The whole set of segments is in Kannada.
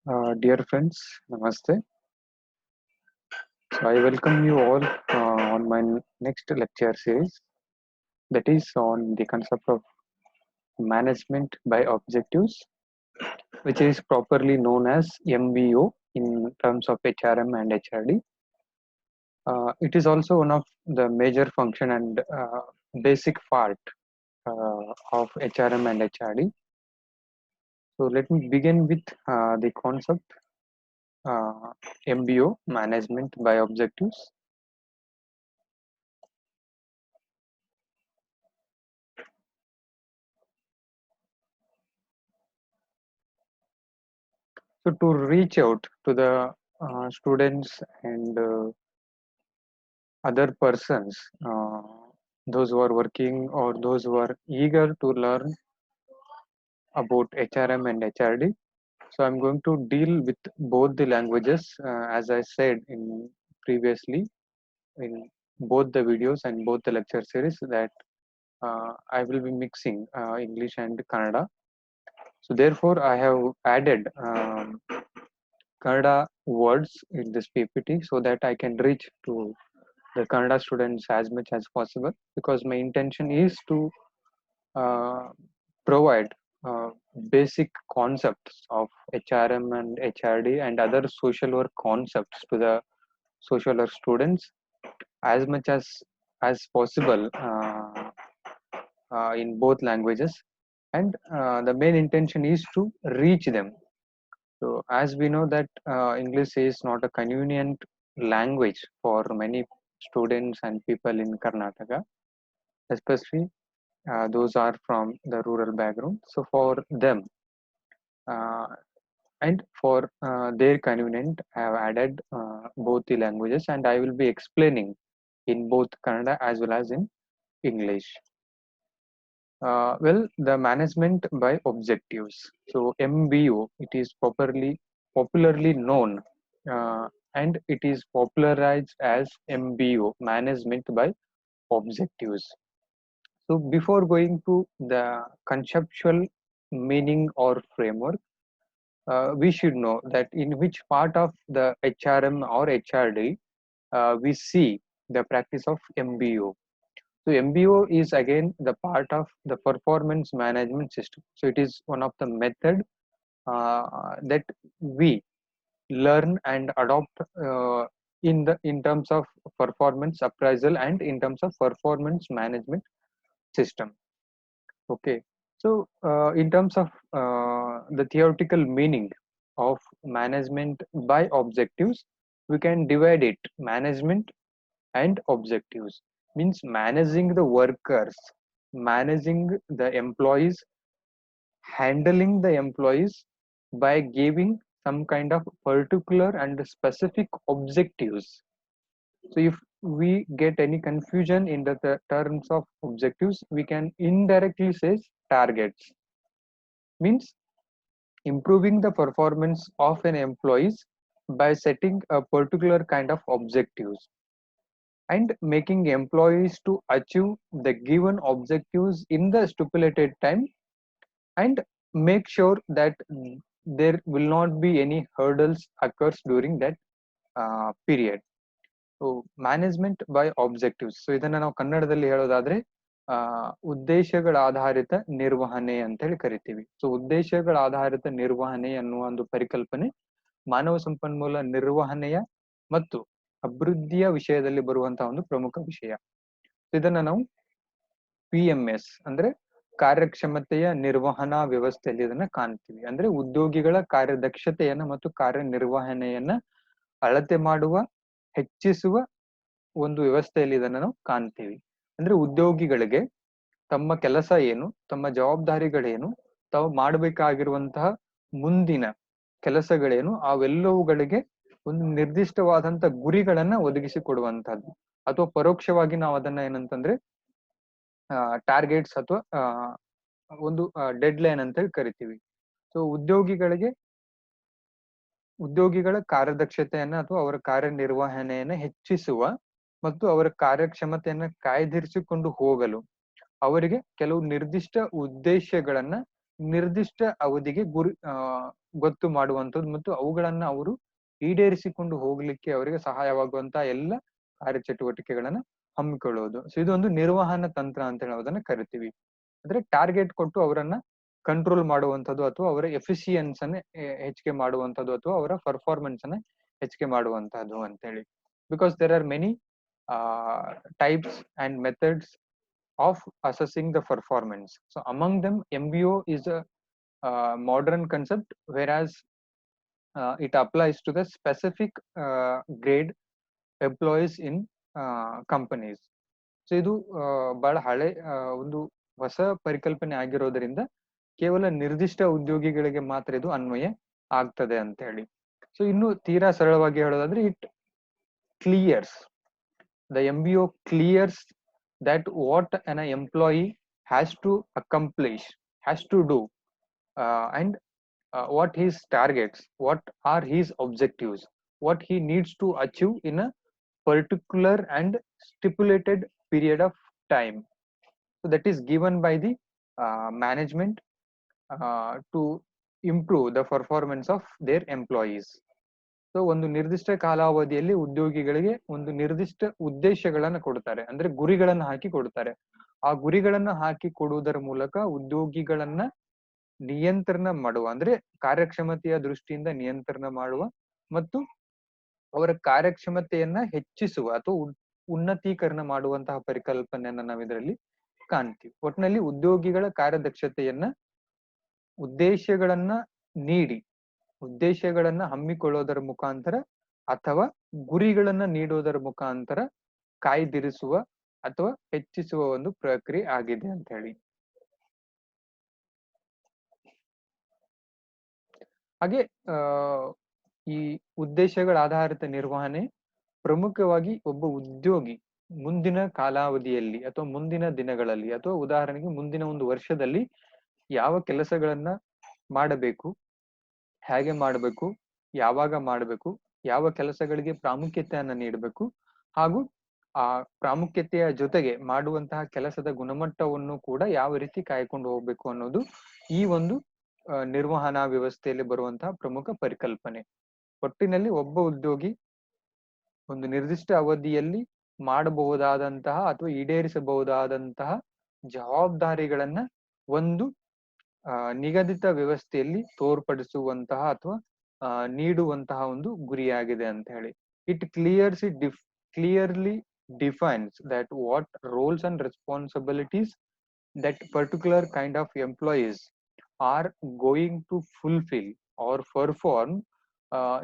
Dear friends, Namaste. So I welcome you all on my next lecture series, that is on the concept of management by objectives, which is properly known as MBO in terms of HRM and HRD. It is also one of the major function and basic part of HRM and HRD. So let me begin with the concept MBO, management by objectives. So to reach out to the students and other persons, those who are working or those who are eager to learn about HRM and HRD. So I'm going to deal with both the languages, as I said in previously in both the videos and both the lecture series, that I will be mixing English and Kannada. So therefore, I have added Kannada words in this PPT so that I can reach to the Kannada students as much as possible, because my intention is to uh, provide uh, basic concepts of HRM and HRD and other social work concepts to the social work students as much as possible in both languages, and the main intention is to reach them. So as we know that English is not a convenient language for many students and people in Karnataka, especially those are from the rural background. So for them uh, and for their convenient, I have added both the languages, and I will be explaining in both Kannada as well as in English. Well, the management by objectives. So MBO, it is popularly known, and it is popularized as MBO, management by objectives. So before going to the conceptual meaning or framework, we should know that in which part of the HRM or HRD we see the practice of MBO. So MBO is again the part of the performance management system. So it is one of the method that we learn and adopt in terms of performance appraisal and in terms of performance management system. Okay. So in terms of the theoretical meaning of management by objectives, we can divide it management and objectives, means managing the workers, managing the employees, handling the employees by giving some kind of particular and specific objectives. So if we get any confusion in the terms of objectives, we can indirectly say targets, means improving the performance of an employees by setting a particular kind of objectives and making employees to achieve the given objectives in the stipulated time, and make sure that there will not be any hurdles occurs during that period. So management by objectives, so ಇದನ್ನ ನಾವು ಕನ್ನಡದಲ್ಲಿ ಹೇಳೋದಾದ್ರೆ ಉದ್ದೇಶಗಳ ಆಧಾರಿತ ನಿರ್ವಹಣೆ ಅಂತ ಹೇಳಿ ಕರಿತೀವಿ. ಸೊ ಉದ್ದೇಶಗಳ ಆಧಾರಿತ ನಿರ್ವಹಣೆ ಅನ್ನುವ ಒಂದು ಪರಿಕಲ್ಪನೆ ಮಾನವ ಸಂಪನ್ಮೂಲ ನಿರ್ವಹಣೆಯ ಮತ್ತು ಅಭಿವೃದ್ಧಿಯ ವಿಷಯದಲ್ಲಿ ಬರುವಂತಹ ಒಂದು ಪ್ರಮುಖ ವಿಷಯ. ಇದನ್ನ ನಾವು PMS ಅಂದ್ರೆ ಕಾರ್ಯಕ್ಷಮತೆಯ ನಿರ್ವಹಣಾ ವ್ಯವಸ್ಥೆಯಲ್ಲಿ ಇದನ್ನ ಕಾಣ್ತೀವಿ. ಅಂದ್ರೆ ಉದ್ಯೋಗಿಗಳ ಕಾರ್ಯದಕ್ಷತೆಯನ್ನ ಮತ್ತು ಕಾರ್ಯನಿರ್ವಹಣೆಯನ್ನ ಅಳತೆ ಮಾಡುವ, ಹೆಚ್ಚಿಸುವ ಒಂದು ವ್ಯವಸ್ಥೆಯಲ್ಲಿ ಇದನ್ನ ನಾವು ಕಾಣ್ತೀವಿ. ಅಂದ್ರೆ ಉದ್ಯೋಗಿಗಳಿಗೆ ತಮ್ಮ ಕೆಲಸ ಏನು, ತಮ್ಮ ಜವಾಬ್ದಾರಿಗಳೇನು, ತಾವು ಮಾಡಬೇಕಾಗಿರುವಂತಹ ಮುಂದಿನ ಕೆಲಸಗಳೇನು, ಅವೆಲ್ಲವುಗಳಿಗೆ ಒಂದು ನಿರ್ದಿಷ್ಟವಾದಂತ ಗುರಿಗಳನ್ನ ಒದಗಿಸಿ ಕೊಡುವಂತಹದ್ದು, ಅಥವಾ ಪರೋಕ್ಷವಾಗಿ ನಾವು ಅದನ್ನ ಏನಂತಂದ್ರೆ ಟಾರ್ಗೆಟ್ಸ್ ಅಥವಾ ಒಂದು ಡೆಡ್ ಲೈನ್ ಅಂತ ಹೇಳಿ ಕರಿತೀವಿ. ಸೊ ಉದ್ಯೋಗಿಗಳ ಕಾರ್ಯದಕ್ಷತೆಯನ್ನ ಅಥವಾ ಅವರ ಕಾರ್ಯನಿರ್ವಹಣೆಯನ್ನ ಹೆಚ್ಚಿಸುವ ಮತ್ತು ಅವರ ಕಾರ್ಯಕ್ಷಮತೆಯನ್ನ ಕಾಯ್ದಿರಿಸಿಕೊಂಡು ಹೋಗಲು ಅವರಿಗೆ ಕೆಲವು ನಿರ್ದಿಷ್ಟ ಉದ್ದೇಶಗಳನ್ನ ನಿರ್ದಿಷ್ಟ ಅವಧಿಗೆ ಗುರಿ ಗೊತ್ತು ಮಾಡುವಂಥದ್ದು ಮತ್ತು ಅವುಗಳನ್ನ ಅವರು ಈಡೇರಿಸಿಕೊಂಡು ಹೋಗ್ಲಿಕ್ಕೆ ಅವರಿಗೆ ಸಹಾಯವಾಗುವಂತಹ ಎಲ್ಲ ಕಾರ್ಯಚಟುವಟಿಕೆಗಳನ್ನ ಹಮ್ಮಿಕೊಳ್ಳುವುದು. ಸೊ ಇದೊಂದು ನಿರ್ವಹಣಾ ತಂತ್ರ ಅಂತ ಹೇಳೋದನ್ನ ಕರಿತೀವಿ. ಅಂದ್ರೆ ಟಾರ್ಗೆಟ್ ಕೊಟ್ಟು ಅವರನ್ನ ಕಂಟ್ರೋಲ್ ಮಾಡುವಂಥದ್ದು ಅಥವಾ ಅವರ ಎಫಿಷಿಯನ್ಸ್ ಅನ್ನ ಹೆಚ್ಚಿಗೆ ಮಾಡುವಂಥದ್ದು ಅಥವಾ ಅವರ ಪರ್ಫಾರ್ಮೆನ್ಸ್ ಅನ್ನ ಹೆಚ್ಚಿಗೆ ಮಾಡುವಂತಹದ್ದು ಅಂತ ಹೇಳಿ. Because there are many types and methods of assessing the performance. So among them, MBO is a modern concept, whereas it applies to the specific grade employees in companies. So ಇದು ಬಹಳ ಹಳೆ ಒಂದು ಹೊಸ ಪರಿಕಲ್ಪನೆ ಆಗಿರೋದ್ರಿಂದ ಕೇವಲ ನಿರ್ದಿಷ್ಟ ಉದ್ಯೋಗಿಗಳಿಗೆ ಮಾತ್ರ ಇದು ಅನ್ವಯ ಆಗ್ತದೆ ಅಂತ ಹೇಳಿ. ಸೊ ಇನ್ನು ತೀರಾ ಸರಳವಾಗಿ ಹೇಳೋದಾದ್ರೆ it clears the MBO clears that what an employee has to accomplish, has to do, and what his targets, what are his objectives, what he needs to achieve in a particular and stipulated period of time. So that is given by the management to improve the performance of their employees. So ಒಂದು ನಿರ್ದಿಷ್ಟ ಕಾಲಾವಧಿಯಲ್ಲಿ ಉದ್ಯೋಗಿಗಳಿಗೆ ಒಂದು ನಿರ್ದಿಷ್ಟ ಉದ್ದೇಶಗಳನ್ನ ಕೊಡ್ತಾರೆ, ಅಂದ್ರೆ ಗುರಿಗಳನ್ನ ಹಾಕಿ ಕೊಡ್ತಾರೆ. ಆ ಗುರಿಗಳನ್ನ ಹಾಕಿ ಕೊಡುವುದರ ಮೂಲಕ ಉದ್ಯೋಗಿಗಳನ್ನ ನಿಯಂತ್ರಣ ಮಾಡುವ, ಅಂದ್ರೆ ಕಾರ್ಯಕ್ಷಮತೆಯ ದೃಷ್ಟಿಯಿಂದ ನಿಯಂತ್ರಣ ಮಾಡುವ ಮತ್ತು ಅವರ ಕಾರ್ಯಕ್ಷಮತೆಯನ್ನ ಹೆಚ್ಚಿಸುವ ಅಥವಾ ಉನ್ನತೀಕರಣ ಮಾಡುವಂತಹ ಪರಿಕಲ್ಪನೆಯನ್ನ ನಾವು ಇದರಲ್ಲಿ ಕಾಣ್ತೀವಿ. ಒಟ್ಟಿನಲ್ಲಿ ಉದ್ಯೋಗಿಗಳ ಕಾರ್ಯದಕ್ಷತೆಯನ್ನ ಉದ್ದೇಶಗಳನ್ನ ಹಮ್ಮಿಕೊಳ್ಳೋದರ ಮುಖಾಂತರ ಅಥವಾ ಗುರಿಗಳನ್ನ ನೀಡೋದರ ಮುಖಾಂತರ ಕಾಯ್ದಿರಿಸುವ ಅಥವಾ ಹೆಚ್ಚಿಸುವ ಒಂದು ಪ್ರಕ್ರಿಯೆ ಆಗಿದೆ ಅಂತ ಹೇಳಿ. ಹಾಗೆ ಈ ಉದ್ದೇಶಗಳ ಆಧಾರಿತ ನಿರ್ವಹಣೆ ಪ್ರಮುಖವಾಗಿ ಒಬ್ಬ ಉದ್ಯೋಗಿ ಮುಂದಿನ ಕಾಲಾವಧಿಯಲ್ಲಿ ಅಥವಾ ಮುಂದಿನ ದಿನಗಳಲ್ಲಿ ಅಥವಾ ಉದಾಹರಣೆಗೆ ಮುಂದಿನ ಒಂದು ವರ್ಷದಲ್ಲಿ ಯಾವ ಕೆಲಸಗಳನ್ನ ಮಾಡಬೇಕು, ಹೇಗೆ ಮಾಡಬೇಕು, ಯಾವಾಗ ಮಾಡಬೇಕು, ಯಾವ ಕೆಲಸಗಳಿಗೆ ಪ್ರಾಮುಖ್ಯತೆಯನ್ನ ನೀಡಬೇಕು, ಹಾಗೂ ಆ ಪ್ರಾಮುಖ್ಯತೆಯ ಜೊತೆಗೆ ಮಾಡುವಂತಹ ಕೆಲಸದ ಗುಣಮಟ್ಟವನ್ನು ಕೂಡ ಯಾವ ರೀತಿ ಕಾಯ್ಕೊಂಡು ಹೋಗ್ಬೇಕು ಅನ್ನೋದು ಈ ಒಂದು ನಿರ್ವಹಣಾ ವ್ಯವಸ್ಥೆಯಲ್ಲಿ ಬರುವಂತಹ ಪ್ರಮುಖ ಪರಿಕಲ್ಪನೆ. ಒಟ್ಟಿನಲ್ಲಿ ಒಬ್ಬ ಉದ್ಯೋಗಿ ಒಂದು ನಿರ್ದಿಷ್ಟ ಅವಧಿಯಲ್ಲಿ ಮಾಡಬಹುದಾದಂತಹ ಅಥವಾ ಈಡೇರಿಸಬಹುದಾದಂತಹ ಜವಾಬ್ದಾರಿಗಳನ್ನ ಒಂದು ನಿಗದಿತ ವ್ಯವಸ್ಥೆಯಲ್ಲಿ ತೋರ್ಪಡಿಸುವಂತಹ ಅಥವಾ ನೀಡುವಂತಹ ಒಂದು ಗುರಿಯಾಗಿದೆ ಅಂತ ಹೇಳಿ. It clearly defines that what roles and responsibilities that particular kind of employees are going to fulfill or perform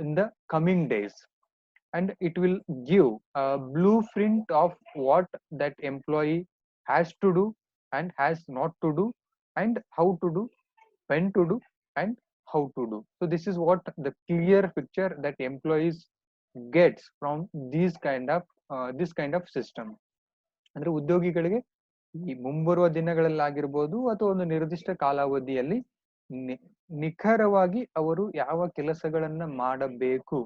in the coming days, and it will give a blueprint of what that employee has to do and has not to do, and how to do, when to do, and how to do. So this is what the clear picture that employees gets from this kind of system. ಅಂದ್ರೆ ಉದ್ಯೋಗಿಗಳಿಗೆ ಈ ಮುಂಬರುವ ದಿನಗಳಲ್ಲಾಗಿರ್ಬೋದು ಅಥವಾ ಒಂದು ನಿರ್ದಿಷ್ಟ ಕಾಲಾವಧಿಯಲ್ಲಿ ನಿಖರವಾಗಿ ಅವರು ಯಾವ ಕೆಲಸಗಳನ್ನ ಮಾಡಬೇಕು,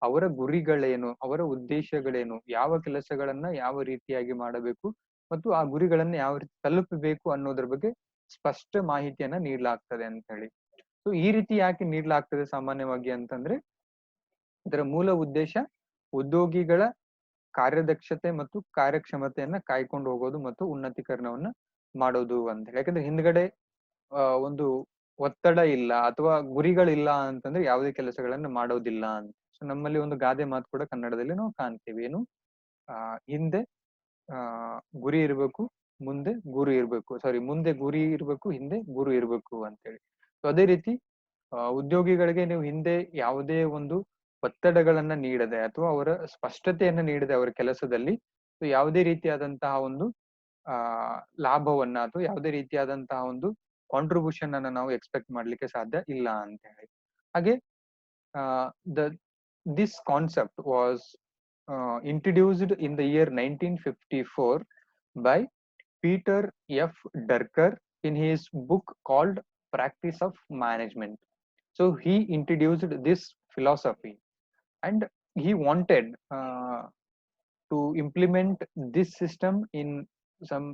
ಅವರ ಗುರಿಗಳೇನು, ಅವರ ಉದ್ದೇಶಗಳೇನು, ಯಾವ ಕೆಲಸಗಳನ್ನ ಯಾವ ರೀತಿಯಾಗಿ ಮಾಡಬೇಕು ಮತ್ತು ಆ ಗುರಿಗಳನ್ನ ಯಾವ ರೀತಿ ತಲುಪಬೇಕು ಅನ್ನೋದ್ರ ಬಗ್ಗೆ ಸ್ಪಷ್ಟ ಮಾಹಿತಿಯನ್ನ ನೀಡಲಾಗ್ತದೆ ಅಂತ ಹೇಳಿ. ಸೊ ಈ ರೀತಿ ಯಾಕೆ ನೀಡಲಾಗ್ತದೆ ಸಾಮಾನ್ಯವಾಗಿ ಅಂತಂದ್ರೆ ಇದರ ಮೂಲ ಉದ್ದೇಶ ಉದ್ಯೋಗಿಗಳ ಕಾರ್ಯದಕ್ಷತೆ ಮತ್ತು ಕಾರ್ಯಕ್ಷಮತೆಯನ್ನ ಕಾಯ್ಕೊಂಡು ಹೋಗೋದು ಮತ್ತು ಉನ್ನತೀಕರಣವನ್ನ ಮಾಡೋದು ಅಂತ ಹೇಳಿ. ಯಾಕಂದ್ರೆ ಹಿಂದ್ಗಡೆ ಒಂದು ಒತ್ತಡ ಇಲ್ಲ ಅಥವಾ ಗುರಿಗಳಿಲ್ಲ ಅಂತಂದ್ರೆ ಯಾವುದೇ ಕೆಲಸಗಳನ್ನ ಮಾಡೋದಿಲ್ಲ ಅಂತ. ಸೊ ನಮ್ಮಲ್ಲಿ ಒಂದು ಗಾದೆ ಮಾತು ಕೂಡ ಕನ್ನಡದಲ್ಲಿ ನಾವು ಕಾಣ್ತೀವಿ, ಏನು ಹಿಂದೆ ಗುರಿ ಇರ್ಬೇಕು, ಮುಂದೆ ಗುರು ಇರ್ಬೇಕು, ಮುಂದೆ ಗುರಿ ಇರ್ಬೇಕು, ಹಿಂದೆ ಗುರು ಇರ್ಬೇಕು ಅಂತೇಳಿ. ಸೊ ಅದೇ ರೀತಿ ಉದ್ಯೋಗಿಗಳಿಗೆ ನೀವು ಹಿಂದೆ ಯಾವುದೇ ಒಂದು ಒತ್ತಡಗಳನ್ನ ನೀಡದೆ ಅಥವಾ ಅವರ ಸ್ಪಷ್ಟತೆಯನ್ನ ನೀಡದೆ ಅವರ ಕೆಲಸದಲ್ಲಿ ಯಾವುದೇ ರೀತಿಯಾದಂತಹ ಒಂದು ಲಾಭವನ್ನ ಅಥವಾ ಯಾವುದೇ ರೀತಿಯಾದಂತಹ ಒಂದು ಕಾಂಟ್ರಿಬ್ಯೂಷನ್ ಅನ್ನ ನಾವು ಎಕ್ಸ್ಪೆಕ್ಟ್ ಮಾಡ್ಲಿಕ್ಕೆ ಸಾಧ್ಯ ಇಲ್ಲ ಅಂತ ಹೇಳಿ. ಹಾಗೆ this concept was introduced in the year 1954 by Peter F. Drucker in his book called Practice of Management. So he introduced this philosophy and he wanted to implement this system in some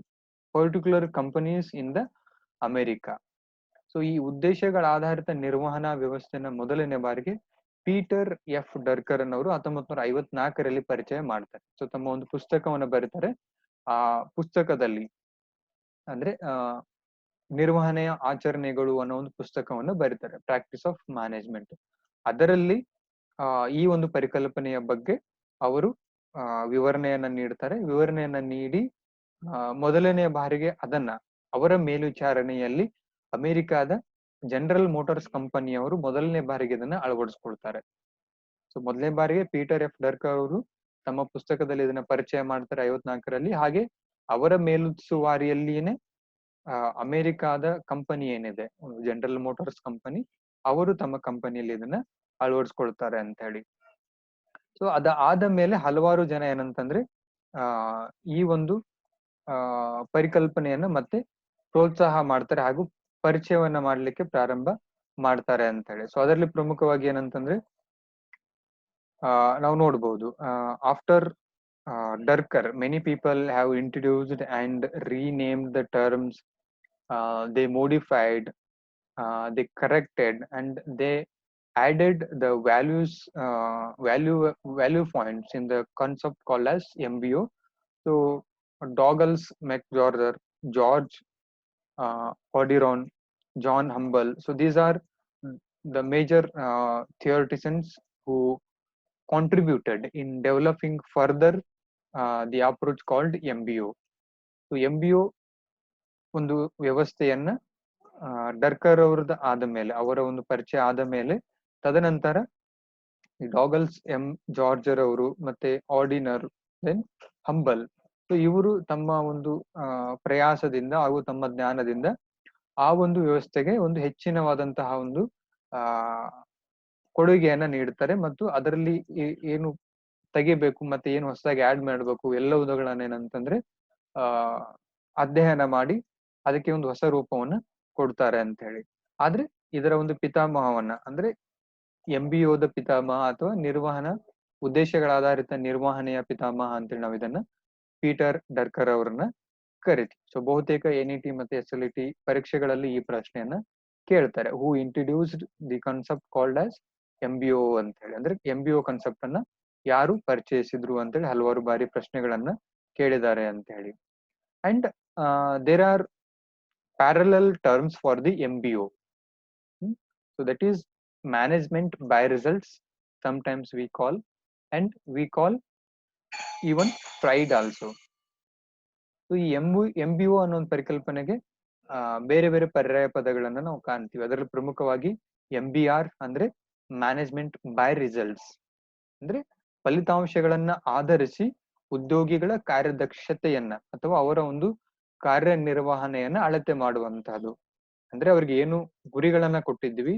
particular companies in the America. So ಈ ಉದ್ದೇಶಗಳ ಆಧಾರಿತ ನಿರ್ವಹಣಾ ವ್ಯವಸ್ಥೆನ ಮೊದಲನೇ ಬಾರಿಗೆ ಪೀಟರ್ ಎಫ್ ಡರ್ಕರ್ ಅನ್ನೋರು 1954ರಲ್ಲಿ ಪರಿಚಯ ಮಾಡ್ತಾರೆ. ಸೊ ತಮ್ಮ ಒಂದು ಪುಸ್ತಕವನ್ನು ಬರೀತಾರೆ. ಆ ಪುಸ್ತಕದಲ್ಲಿ ಅಂದ್ರೆ ನಿರ್ವಹಣೆಯ ಆಚರಣೆಗಳು ಅನ್ನೋ ಒಂದು ಪುಸ್ತಕವನ್ನು ಬರೀತಾರೆ, ಪ್ರಾಕ್ಟೀಸ್ ಆಫ್ ಮ್ಯಾನೇಜ್ಮೆಂಟ್. ಅದರಲ್ಲಿ ಈ ಒಂದು ಪರಿಕಲ್ಪನೆಯ ಬಗ್ಗೆ ಅವರು ವಿವರಣೆಯನ್ನ ನೀಡ್ತಾರೆ. ವಿವರಣೆಯನ್ನ ನೀಡಿ ಮೊದಲನೇ ಬಾರಿಗೆ ಅದನ್ನ ಅವರ ಮೇಲ್ವಿಚಾರಣೆಯಲ್ಲಿ ಅಮೆರಿಕಾದ ಜನರಲ್ ಮೋಟಾರ್ಸ್ ಕಂಪನಿಯವರು ಮೊದಲನೇ ಬಾರಿಗೆ ಇದನ್ನ ಅಳವಡಿಸ್ಕೊಳ್ತಾರೆ. ಸೊ ಮೊದಲನೇ ಬಾರಿಗೆ ಪೀಟರ್ ಎಫ್ ಡರ್ಕರ್ ಅವರು ತಮ್ಮ ಪುಸ್ತಕದಲ್ಲಿ ಇದನ್ನ ಪರಿಚಯ ಮಾಡ್ತಾರೆ 54ರಲ್ಲಿ. ಹಾಗೆ ಅವರ ಮೇಲುಸ್ತುವಾರಿಯಲ್ಲಿನೇ ಅಮೆರಿಕಾದ ಕಂಪನಿ ಏನಿದೆ, ಜನರಲ್ ಮೋಟಾರ್ಸ್ ಕಂಪನಿ, ಅವರು ತಮ್ಮ ಕಂಪನಿಯಲ್ಲಿ ಇದನ್ನ ಅಳವಡಿಸ್ಕೊಳ್ತಾರೆ ಅಂತ ಹೇಳಿ. ಸೊ ಆದ ಮೇಲೆ ಹಲವಾರು ಜನ ಏನಂತಂದ್ರೆ ಈ ಒಂದು ಪರಿಕಲ್ಪನೆಯನ್ನ ಮತ್ತೆ ಪ್ರೋತ್ಸಾಹ ಮಾಡ್ತಾರೆ ಹಾಗೂ ಪರಿಚಯವನ್ನ ಮಾಡ್ಲಿಕ್ಕೆ ಪ್ರಾರಂಭ ಮಾಡ್ತಾರೆ ಅಂತ ಹೇಳಿ. ಸೊ ಅದರಲ್ಲಿ ಪ್ರಮುಖವಾಗಿ ಏನಂತಂದ್ರೆ ನಾವು ನೋಡ್ಬೋದು, after Drucker many people have introduced and renamed the terms, they modified, they corrected, and they added the value points in the concept called as MBO. So Douglas MacArthur, George Orderon, John Humble. So these are the major theoreticians who contributed in developing further the approach called MBO. So MBO ಒಂದು ವ್ಯವಸ್ಥೆಯನ್ನ ಡರ್ಕರ್ ಅವ್ರದ್ದು ಆದ ಮೇಲೆ, ಅವರ ಒಂದು ಪರಿಚಯ ಆದ ಮೇಲೆ, ತದನಂತರ ಡಾಗಲ್ಸ್ ಜಾರ್ಜರ್ ಅವರು ಮತ್ತೆ ಆರ್ಡಿನರ್, ದೆನ್ ಹಂಬಲ್, ಸೊ ಇವರು ತಮ್ಮ ಒಂದು ಪ್ರಯಾಸದಿಂದ ಹಾಗೂ ತಮ್ಮ ಜ್ಞಾನದಿಂದ ಆ ಒಂದು ವ್ಯವಸ್ಥೆಗೆ ಒಂದು ಹೆಚ್ಚಿನವಾದಂತಹ ಒಂದು ಕೊಡುಗೆಯನ್ನ ನೀಡ್ತಾರೆ. ಮತ್ತು ಅದರಲ್ಲಿ ಏನು ತೆಗಿಬೇಕು ಮತ್ತೆ ಏನು ಹೊಸದಾಗಿ ಆಡ್ ಮಾಡಬೇಕು ಎಲ್ಲವುಗಳನ್ನೇನಂತಂದ್ರೆ ಅಧ್ಯಯನ ಮಾಡಿ ಅದಕ್ಕೆ ಒಂದು ಹೊಸ ರೂಪವನ್ನ ಕೊಡ್ತಾರೆ ಅಂತ ಹೇಳಿ. ಆದ್ರೆ ಇದರ ಒಂದು ಪಿತಾಮಹವನ್ನ ಅಂದ್ರೆ MBOದ ಪಿತಾಮಹ ಅಥವಾ ನಿರ್ವಹಣಾ ಉದ್ದೇಶಗಳ ಆಧಾರಿತ ನಿರ್ವಹಣೆಯ ಪಿತಾಮಹ ಅಂತೇಳಿ ನಾವು ಇದನ್ನ ಪೀಟರ್ ಡರ್ಕರ್ ಅವರನ್ನ ಕರಿತೀವಿ. ಸೊ ಬಹುತೇಕ NET ಮತ್ತೆ SLET ಪರೀಕ್ಷೆಗಳಲ್ಲಿ ಈ ಪ್ರಶ್ನೆಯನ್ನ ಕೇಳ್ತಾರೆ, who introduced the concept called as MBO ಅಂತ ಹೇಳಿ. ಅಂದ್ರೆ MBO ಕಾನ್ಸೆಪ್ಟ್ ಅನ್ನ ಯಾರು ಪರಿಚಯಿಸಿದ್ರು ಅಂತೇಳಿ ಹಲವಾರು ಬಾರಿ ಪ್ರಶ್ನೆಗಳನ್ನ ಕೇಳಿದ್ದಾರೆ ಅಂತ ಹೇಳಿ. And there are parallel terms for the MBO. So that is management by results, sometimes we call, and we call even pride also. So ಈ MBO ಅನ್ನೋ ಒಂದು ಪರಿಕಲ್ಪನೆಗೆ ಬೇರೆ ಬೇರೆ ಪರ್ಯಾಯ ಪದಗಳನ್ನ ನಾವು ಕಾಣ್ತೀವಿ. ಅದರಲ್ಲಿ ಪ್ರಮುಖವಾಗಿ MBR ಅಂದ್ರೆ ಮ್ಯಾನೇಜ್ಮೆಂಟ್ ಬೈ ರಿಸಲ್ಟ್ಸ್, ಅಂದ್ರೆ ಫಲಿತಾಂಶಗಳನ್ನ ಆಧರಿಸಿ ಉದ್ಯೋಗಿಗಳ ಕಾರ್ಯದಕ್ಷತೆಯನ್ನ ಅಥವಾ ಅವರ ಒಂದು ಕಾರ್ಯನಿರ್ವಹಣೆಯನ್ನ ಅಳತೆ ಮಾಡುವಂತಹದ್ದು. ಅಂದ್ರೆ ಅವ್ರಿಗೆ ಏನು ಗುರಿಗಳನ್ನ ಕೊಟ್ಟಿದ್ವಿ,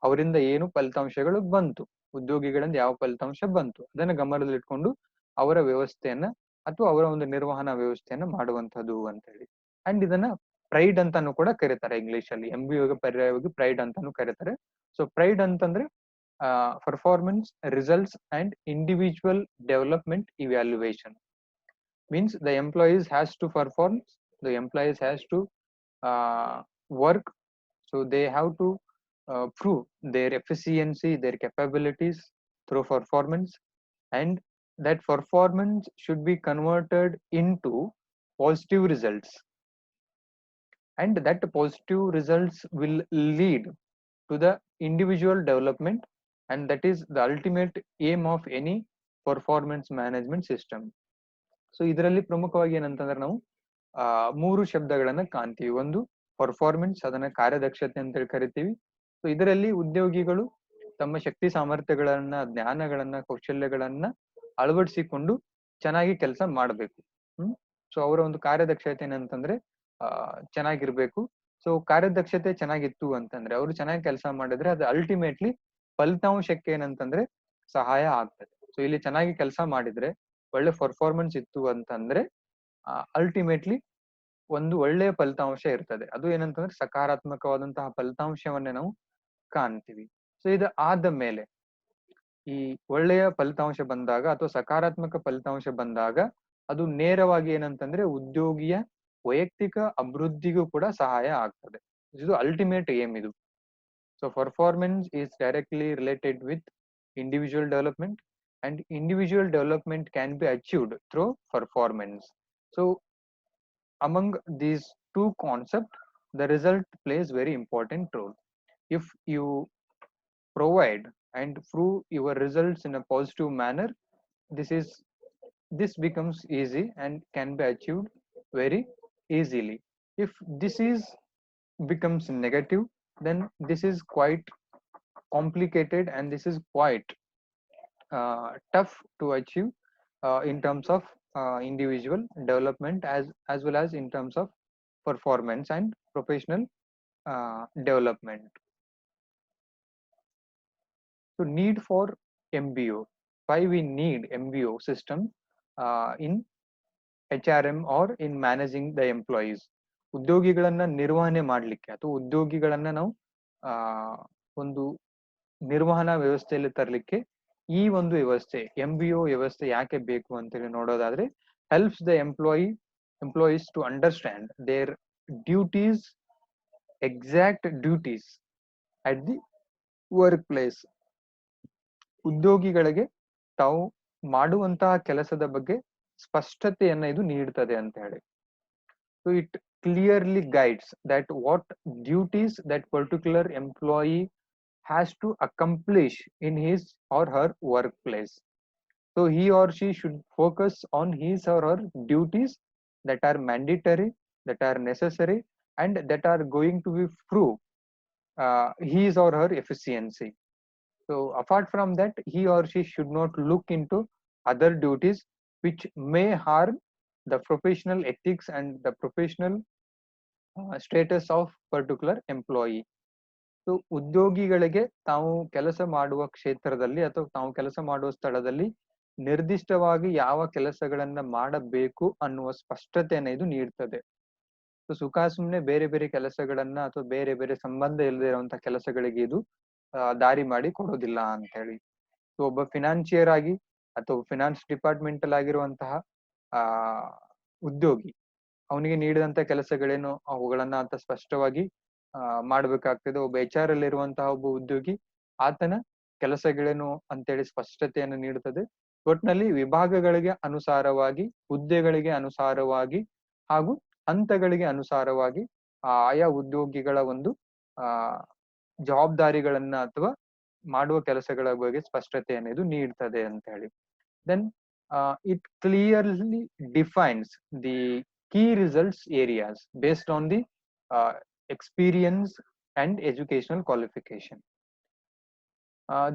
ಅವರಿಂದ ಏನು ಫಲಿತಾಂಶಗಳು ಬಂತು, ಉದ್ಯೋಗಿಗಳಿಂದ ಯಾವ ಫಲಿತಾಂಶ ಬಂತು, ಅದನ್ನ ಗಮನದಲ್ಲಿಟ್ಕೊಂಡು ಅವರ ವ್ಯವಸ್ಥೆಯನ್ನ ಅಥವಾ ಅವರ ಒಂದು ನಿರ್ವಹಣಾ ವ್ಯವಸ್ಥೆಯನ್ನ ಮಾಡುವಂತಹದ್ದು ಅಂತ ಹೇಳಿ. ಅಂಡ್ ಇದನ್ನ ಪ್ರೈಡ್ ಅಂತಾನು ಕೂಡ ಕರೀತಾರೆ ಇಂಗ್ಲಿಷ್ ಅಲ್ಲಿ. MBOಗೆ ಪರ್ಯಾಯವಾಗಿ ಪ್ರೈಡ್ ಅಂತಾನು ಕರೀತಾರೆ. ಸೊ ಪ್ರೈಡ್ ಅಂತಂದ್ರೆ performance results and individual development evaluation. means the employees has to perform, the employees has to work, so they have to prove their efficiency, their capabilities through performance, and that performance should be converted into positive results, and that positive results will lead to the individual development, and that is the ultimate aim of any performance management system. So ಇದರಲ್ಲಿ ಪ್ರಮುಖವಾಗಿ ಏನಂತಂದ್ರೆ ನಾವು 3 ಶಬ್ದಗಳನ್ನ ಕಾಣ್ತೀವಿ. ಒಂದು ಪರ್ಫಾರ್ಮೆನ್ಸ್, ಅದನ್ನ ಕಾರ್ಯದಕ್ಷತೆ ಅಂತೇಳಿ ಕರಿತೀವಿ. ಸೊ ಇದರಲ್ಲಿ ಉದ್ಯೋಗಿಗಳು ತಮ್ಮ ಶಕ್ತಿ ಸಾಮರ್ಥ್ಯಗಳನ್ನ, ಜ್ಞಾನಗಳನ್ನ, ಕೌಶಲ್ಯಗಳನ್ನ ಅಳವಡಿಸಿಕೊಂಡು ಚೆನ್ನಾಗಿ ಕೆಲಸ ಮಾಡ್ಬೇಕು. ಸೊ ಅವರ ಒಂದು ಕಾರ್ಯದಕ್ಷತೆ ಏನಂತಂದ್ರೆ ಚೆನ್ನಾಗಿರ್ಬೇಕು. ಸೊ ಕಾರ್ಯದಕ್ಷತೆ ಚೆನ್ನಾಗಿತ್ತು ಅಂತಂದ್ರೆ, ಅವರು ಚೆನ್ನಾಗಿ ಕೆಲಸ ಮಾಡಿದ್ರೆ ಅದು ಅಲ್ಟಿಮೇಟ್ಲಿ ಫಲಿತಾಂಶಕ್ಕೆ ಏನಂತಂದ್ರೆ ಸಹಾಯ ಆಗ್ತದೆ. ಸೊ ಇಲ್ಲಿ ಚೆನ್ನಾಗಿ ಕೆಲಸ ಮಾಡಿದ್ರೆ, ಒಳ್ಳೆ ಪರ್ಫಾರ್ಮೆನ್ಸ್ ಇತ್ತು ಅಂತಂದ್ರೆ ಅಲ್ಟಿಮೇಟ್ಲಿ ಒಂದು ಒಳ್ಳೆಯ ಫಲಿತಾಂಶ ಇರ್ತದೆ. ಅದು ಏನಂತಂದ್ರೆ ಸಕಾರಾತ್ಮಕವಾದಂತಹ ಫಲಿತಾಂಶವನ್ನೇ ನಾವು ಕಾಣ್ತೀವಿ. ಸೊ ಇದು ಆದ ಮೇಲೆ ಈ ಒಳ್ಳೆಯ ಫಲಿತಾಂಶ ಬಂದಾಗ ಅಥವಾ ಸಕಾರಾತ್ಮಕ ಫಲಿತಾಂಶ ಬಂದಾಗ ಅದು ನೇರವಾಗಿ ಏನಂತಂದ್ರೆ ಉದ್ಯೋಗಿಯ ವೈಯಕ್ತಿಕ ಅಭಿವೃದ್ಧಿಗೂ ಕೂಡ ಸಹಾಯ ಆಗ್ತದೆ. ಇದು ultimate aim ಇದು. So performance is directly related with individual development, and individual development can be achieved through performance. So among these two concepts, the result plays very important role. If you provide and prove your results in a positive manner, this is this becomes easy and can be achieved very easily. If this is becomes negative, then this is quite complicated and this is quite tough to achieve in terms of individual development as well as in terms of performance and professional development. So need for MBO. Why we need MBO system in HRM or in managing the employees? ಉದ್ಯೋಗಿಗಳನ್ನ ನಿರ್ವಹಣೆ ಮಾಡಲಿಕ್ಕೆ ಅಥವಾ ಉದ್ಯೋಗಿಗಳನ್ನ ನಾವು ಒಂದು ನಿರ್ವಹಣಾ ವ್ಯವಸ್ಥೆಯಲ್ಲಿ ತರಲಿಕ್ಕೆ ಈ ಒಂದು ವ್ಯವಸ್ಥೆ MBO ವ್ಯವಸ್ಥೆ ಯಾಕೆ ಬೇಕು ಅಂತೇಳಿ ನೋಡೋದಾದ್ರೆ, helps the employees to understand their duties, exact duties at the work place. ಉದ್ಯೋಗಿಗಳಿಗೆ ತಾವು ಮಾಡುವಂತಹ ಕೆಲಸದ ಬಗ್ಗೆ ಸ್ಪಷ್ಟತೆಯನ್ನ ಇದು ನೀಡ್ತದೆ ಅಂತ ಹೇಳಿ. So it clearly guides that what duties that particular employee has to accomplish in his or her workplace. So he or she should focus on his or her duties that are mandatory, that are necessary, and that are going to be prove his or her efficiency. So apart from that, he or she should not look into other duties which may harm the professional ethics and the professional status of particular employee. So ಉದ್ಯೋಗಿಗಳಿಗೆ ತಾವು ಕೆಲಸ ಮಾಡುವ ಕ್ಷೇತ್ರದಲ್ಲಿ ಅಥವಾ ತಾವು ಕೆಲಸ ಮಾಡುವ ಸ್ಥಳದಲ್ಲಿ ನಿರ್ದಿಷ್ಟವಾಗಿ ಯಾವ ಕೆಲಸಗಳನ್ನ ಮಾಡಬೇಕು ಅನ್ನುವ ಸ್ಪಷ್ಟತೆಯನ್ನ ಇದು ನೀಡ್ತದೆ. ಸೊ ಸುಖ ಸುಮ್ನೆ ಬೇರೆ ಬೇರೆ ಕೆಲಸಗಳನ್ನ ಅಥವಾ ಬೇರೆ ಬೇರೆ ಸಂಬಂಧ ಇಲ್ಲದೆ ಇರುವಂತಹ ಕೆಲಸಗಳಿಗೆ ಇದು ದಾರಿ ಮಾಡಿ ಕೊಡೋದಿಲ್ಲ ಅಂತ ಹೇಳಿ. ಸೊ ಒಬ್ಬ ಫಿನಾನ್ಷಿಯರ್ ಆಗಿ ಅಥವಾ ಫಿನಾನ್ಸ್ ಡಿಪಾರ್ಟ್ಮೆಂಟಲ್ ಆಗಿರುವಂತಹ ಉದ್ಯೋಗಿ ಅವನಿಗೆ ನೀಡಿದಂತ ಕೆಲಸಗಳೇನು ಅವುಗಳನ್ನ ಅಂತ ಸ್ಪಷ್ಟವಾಗಿ ಮಾಡ್ಬೇಕಾಗ್ತದೆ. ಒಬ್ಬ HR ಅಲ್ಲಿ ಇರುವಂತಹ ಒಬ್ಬ ಉದ್ಯೋಗಿ ಆತನ ಕೆಲಸಗಳೇನು ಅಂತೇಳಿ ಸ್ಪಷ್ಟತೆಯನ್ನು ನೀಡುತ್ತದೆ. ಒಟ್ನಲ್ಲಿ ವಿಭಾಗಗಳಿಗೆ ಅನುಸಾರವಾಗಿ, ಹುದ್ದೆಗಳಿಗೆ ಅನುಸಾರವಾಗಿ ಹಾಗೂ ಹಂತಗಳಿಗೆ ಅನುಸಾರವಾಗಿ ಆಯಾ ಉದ್ಯೋಗಿಗಳ ಒಂದು ಜವಾಬ್ದಾರಿಗಳನ್ನ ಅಥವಾ ಮಾಡುವ ಕೆಲಸಗಳ ಬಗ್ಗೆ ಸ್ಪಷ್ಟತೆಯನ್ನು ಇದು ನೀಡ್ತದೆ ಅಂತ ಹೇಳಿ. Then it clearly defines the key results areas based on the experience and educational qualification.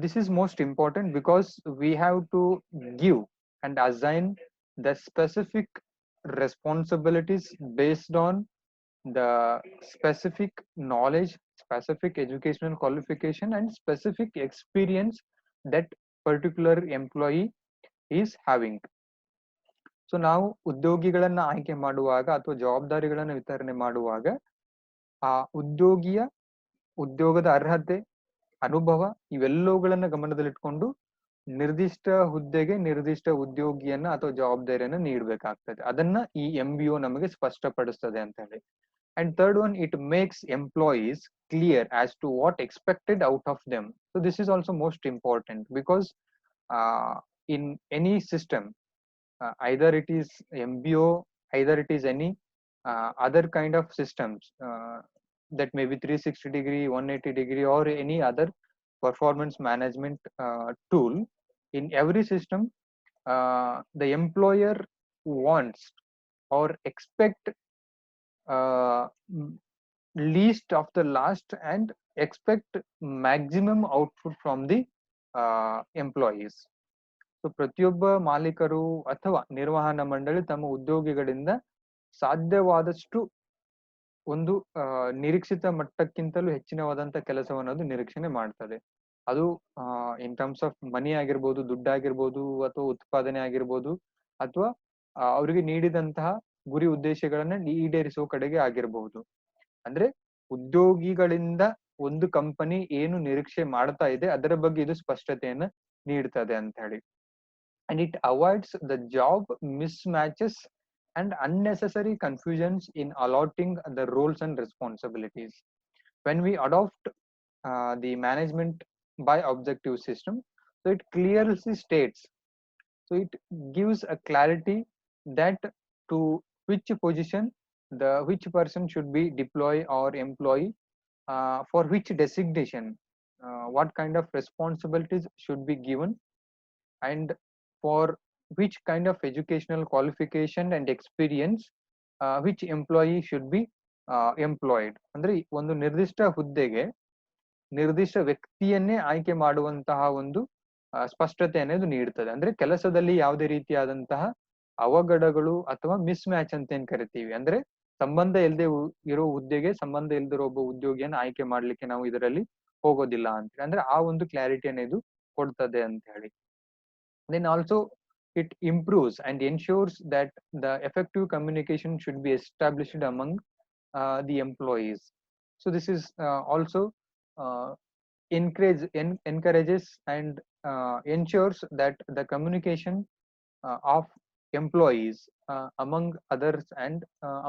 This is most important because we have to give and assign the specific responsibilities based on the specific knowledge, specific educational qualification, and specific experience that particular employee is having. So ನಾವು ಉದ್ಯೋಗಿಗಳನ್ನ ಆಯ್ಕೆ ಮಾಡುವಾಗ ಅಥವಾ ಜವಾಬ್ದಾರಿಗಳನ್ನ ವಿತರಣೆ ಮಾಡುವಾಗ ಆ ಉದ್ಯೋಗಿಯ ಉದ್ಯೋಗದ ಅರ್ಹತೆ, ಅನುಭವ ಇವೆಲ್ಲವುಗಳನ್ನ ಗಮನದಲ್ಲಿಟ್ಕೊಂಡು ನಿರ್ದಿಷ್ಟ ಹುದ್ದೆಗೆ ನಿರ್ದಿಷ್ಟ ಉದ್ಯೋಗಿಯನ್ನ ಅಥವಾ ಜವಾಬ್ದಾರಿಯನ್ನ ನೀಡಬೇಕಾಗ್ತದೆ. ಅದನ್ನ ಈ MBO ನಮಗೆ ಸ್ಪಷ್ಟಪಡಿಸ್ತದೆ ಅಂತ ಹೇಳಿ. And third one, it makes employees clear as to what expected out of them. So this is also most important because in any system, either it is MBO, either it is any other kind of systems that may be 360 degree, 180 degree, or any other performance management tool. In every system, the employer wants or expect least of the last and expect maximum output from the employees. So ಪ್ರತಿಯೊಬ್ಬ ಮಾಲೀಕರು ಅಥವಾ ನಿರ್ವಹಣಾ ಮಂಡಳಿ ತಮ್ಮ ಉದ್ಯೋಗಿಗಳಿಂದ ಸಾಧ್ಯವಾದಷ್ಟು ಒಂದು ನಿರೀಕ್ಷಿತ ಮಟ್ಟಕ್ಕಿಂತಲೂ ಹೆಚ್ಚಿನವಾದಂತ ಕೆಲಸವನ್ನೋದು ನಿರೀಕ್ಷಣೆ ಮಾಡ್ತದೆ. ಅದು ಇನ್ ಟರ್ಮ್ಸ್ ಆಫ್ ಮನಿ ಆಗಿರ್ಬೋದು, ದುಡ್ಡಾಗಿರ್ಬೋದು, ಅಥವಾ ಉತ್ಪಾದನೆ ಆಗಿರ್ಬೋದು, ಅಥವಾ ಅವರಿಗೆ ನೀಡಿದಂತಹ ಗುರಿ ಉದ್ದೇಶಗಳನ್ನ ಈಡೇರಿಸುವ ಕಡೆಗೆ ಆಗಿರಬಹುದು. ಅಂದ್ರೆ ಉದ್ಯೋಗಿಗಳಿಂದ ಒಂದು ಕಂಪನಿ ಏನು ನಿರೀಕ್ಷೆ ಮಾಡ್ತಾ ಇದೆ ಅದರ ಬಗ್ಗೆ ಇದು ಸ್ಪಷ್ಟತೆಯನ್ನ ನೀಡ್ತದೆ ಅಂತ ಹೇಳಿ. And it avoids the job mismatches and unnecessary confusions in allotting the roles and responsibilities. when we adopt the management by objective system, so it clearly states, so it gives a clarity that to which position the which person should be deploy or employee, for which designation, what kind of responsibilities should be given, and for which kind of educational qualification and experience which employee should be employed. ಅಂದ್ರೆ ಒಂದು ನಿರ್ದಿಷ್ಟ ಹುದ್ದೆಗೆ ನಿರ್ದಿಷ್ಟ ವ್ಯಕ್ತಿಯನ್ನೇ ಆಯ್ಕೆ ಮಾಡುವಂತಹ ಒಂದು ಸ್ಪಷ್ಟತೆ ಅನ್ನೋದು ನೀಡ್ತದೆ. ಅಂದ್ರೆ ಕೆಲಸದಲ್ಲಿ ಯಾವುದೇ ರೀತಿಯಾದಂತಹ ಅವಘಡಗಳು ಅಥವಾ ಮಿಸ್ ಮ್ಯಾಚ್ ಅಂತ ಏನ್ ಕರಿತೀವಿ, ಅಂದ್ರೆ ಸಂಬಂಧ ಇಲ್ಲದೆ ಇರೋ ಹುದ್ದೆಗೆ ಸಂಬಂಧ ಇಲ್ದಿರೋ ಒಬ್ಬ ಉದ್ಯೋಗಿಯನ್ನ ಆಯ್ಕೆ ಮಾಡ್ಲಿಕ್ಕೆ ನಾವು ಇದರಲ್ಲಿ ಹೋಗೋದಿಲ್ಲ ಅಂತ, ಅಂದ್ರೆ ಆ ಒಂದು ಕ್ಲಾರಿಟಿ ಅನ್ನೋದು ಕೊಡ್ತದೆ ಅಂತ ಹೇಳಿ. Then also it improves and ensures that the effective communication should be established among the employees. So this is also uh, encourages and ensures that the communication of employees among others and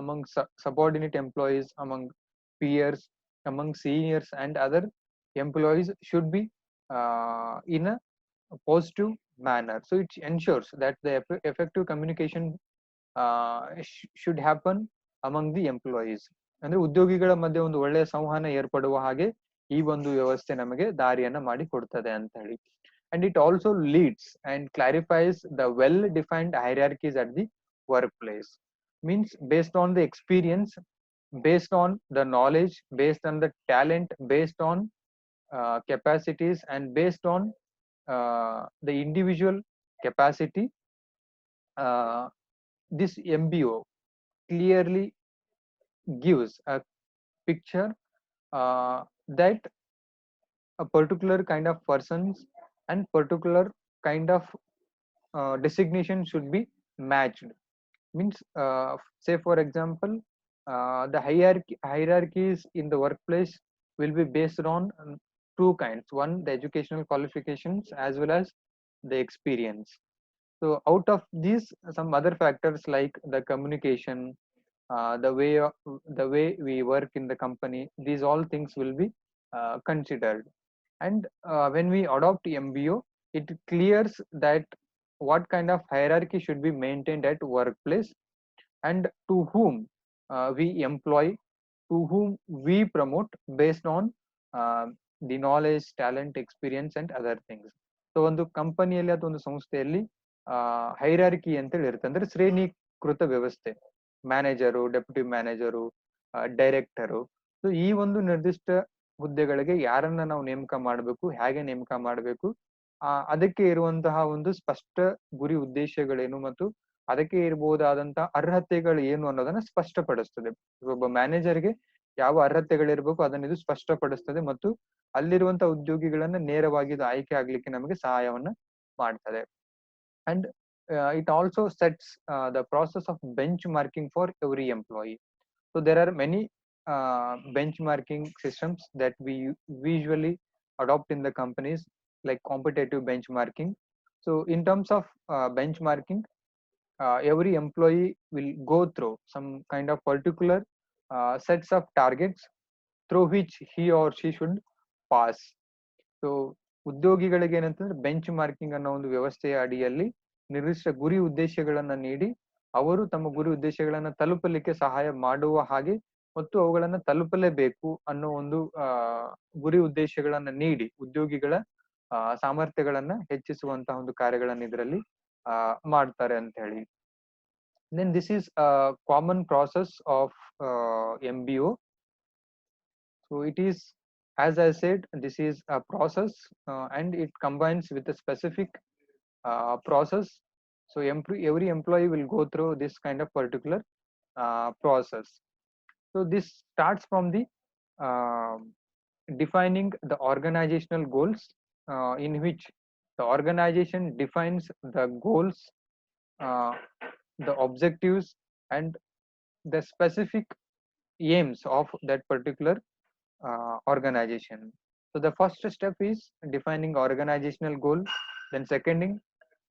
among subordinate employees, among peers, among seniors and other employees should be in a positive manner. So it ensures that the effective communication should happen among the employees. ಅಂದ್ರೆ ಉದ್ಯೋಗಿಗಳ ಮಧ್ಯೆ ಒಂದು ಒಳ್ಳೆಯ ಸಂವಹನ ಏರ್ಪಡುವ ಹಾಗೆ ಈ ಒಂದು ವ್ಯವಸ್ಥೆ ನಮಗೆ ದಾರಿಯನ್ನ ಮಾಡಿ ಕೊಡ್ತದೆ ಅಂತ ಹೇಳಿ. And it also leads and clarifies the well defined hierarchies at the workplace. Means based on the experience, based on the knowledge, based on the talent, based on capacities, and based on the individual capacity, this MBO clearly gives a picture that a particular kind of persons and particular kind of designation should be matched. Means say for example, the hierarchies in the workplace will be based on two kinds: one, the educational qualifications, as well as the experience. So out of these, some other factors like the communication, the way we work in the company, these all things will be considered. And when we adopt MBO, it clears that what kind of hierarchy should be maintained at workplace, and to whom we employ, to whom we promote based on uh, the knowledge, talent, experience and other things. So ಒಂದು ಕಂಪನಿಯಲ್ಲಿ ಅಥವಾ ಒಂದು ಸಂಸ್ಥೆಯಲ್ಲಿ ಹೈರಾರ್ಕಿ ಅಂತೇಳಿ ಇರುತ್ತೆ, ಅಂದ್ರೆ ಶ್ರೇಣೀಕೃತ ವ್ಯವಸ್ಥೆ, manager, deputy manager, director. So ಈ ಒಂದು ನಿರ್ದಿಷ್ಟ ಹುದ್ದೆಗಳಿಗೆ ಯಾರನ್ನ ನಾವು ನೇಮಕ ಮಾಡಬೇಕು, ಹೇಗೆ ನೇಮಕ ಮಾಡಬೇಕು, ಅದಕ್ಕೆ ಇರುವಂತಹ ಒಂದು ಸ್ಪಷ್ಟ ಗುರಿ ಉದ್ದೇಶಗಳೇನು ಮತ್ತು ಅದಕ್ಕೆ ಇರಬಹುದಾದಂತಹ ಅರ್ಹತೆಗಳು ಏನು ಅನ್ನೋದನ್ನ ಸ್ಪಷ್ಟಪಡಿಸ್ತದೆ. ಒಬ್ಬ ಮ್ಯಾನೇಜರ್ಗೆ ಯಾವ ಅರ್ಹತೆಗಳಿರ್ಬೇಕು ಅದನ್ನ ಇದು ಸ್ಪಷ್ಟಪಡಿಸ್ತದೆ ಮತ್ತು ಅಲ್ಲಿರುವಂತಹ ಉದ್ಯೋಗಿಗಳನ್ನ ನೇರವಾಗಿ ಇದು ಆಯ್ಕೆ ಆಗ್ಲಿಕ್ಕೆ ನಮಗೆ ಸಹಾಯವನ್ನ ಮಾಡ್ತದೆ. And it also sets the process of benchmarking for every employee. So there are many benchmarking systems that we usually adopt in the companies, like competitive benchmarking. So in terms of benchmarking, every employee will go through some kind of particular sets of targets through which he or she should pass. So ಉದ್ಯೋಗಿಗಳಿಗೆ ಏನಂತಂದ್ರೆ ಬೆಂಚ್ ಮಾರ್ಕಿಂಗ್ ಅನ್ನೋ ಒಂದು ವ್ಯವಸ್ಥೆಯ ಅಡಿಯಲ್ಲಿ ನಿರ್ದಿಷ್ಟ ಗುರಿ ಉದ್ದೇಶಗಳನ್ನ ನೀಡಿ ಅವರು ತಮ್ಮ ಗುರಿ ಉದ್ದೇಶಗಳನ್ನ ತಲುಪಲಿಕ್ಕೆ ಸಹಾಯ ಮಾಡುವ ಹಾಗೆ ಮತ್ತು ಅವುಗಳನ್ನ ತಲುಪಲೇಬೇಕು ಅನ್ನೋ ಒಂದು ಗುರಿ ಉದ್ದೇಶಗಳನ್ನ ನೀಡಿ ಉದ್ಯೋಗಿಗಳ ಸಾಮರ್ಥ್ಯಗಳನ್ನ ಹೆಚ್ಚಿಸುವಂತಹ ಒಂದು ಕಾರ್ಯಗಳನ್ನ ಇದರಲ್ಲಿ ಮಾಡ್ತಾರೆ ಅಂತ ಹೇಳಿ. Then this is a common process of MBO. So it is, as I said, this is a process and it combines with a specific process. So every employee will go through this kind of particular process. So this starts from the defining the organizational goals, in which the organization defines the goals, the objectives and the specific aims of that particular organization. So the first step is defining organizational goal, then seconding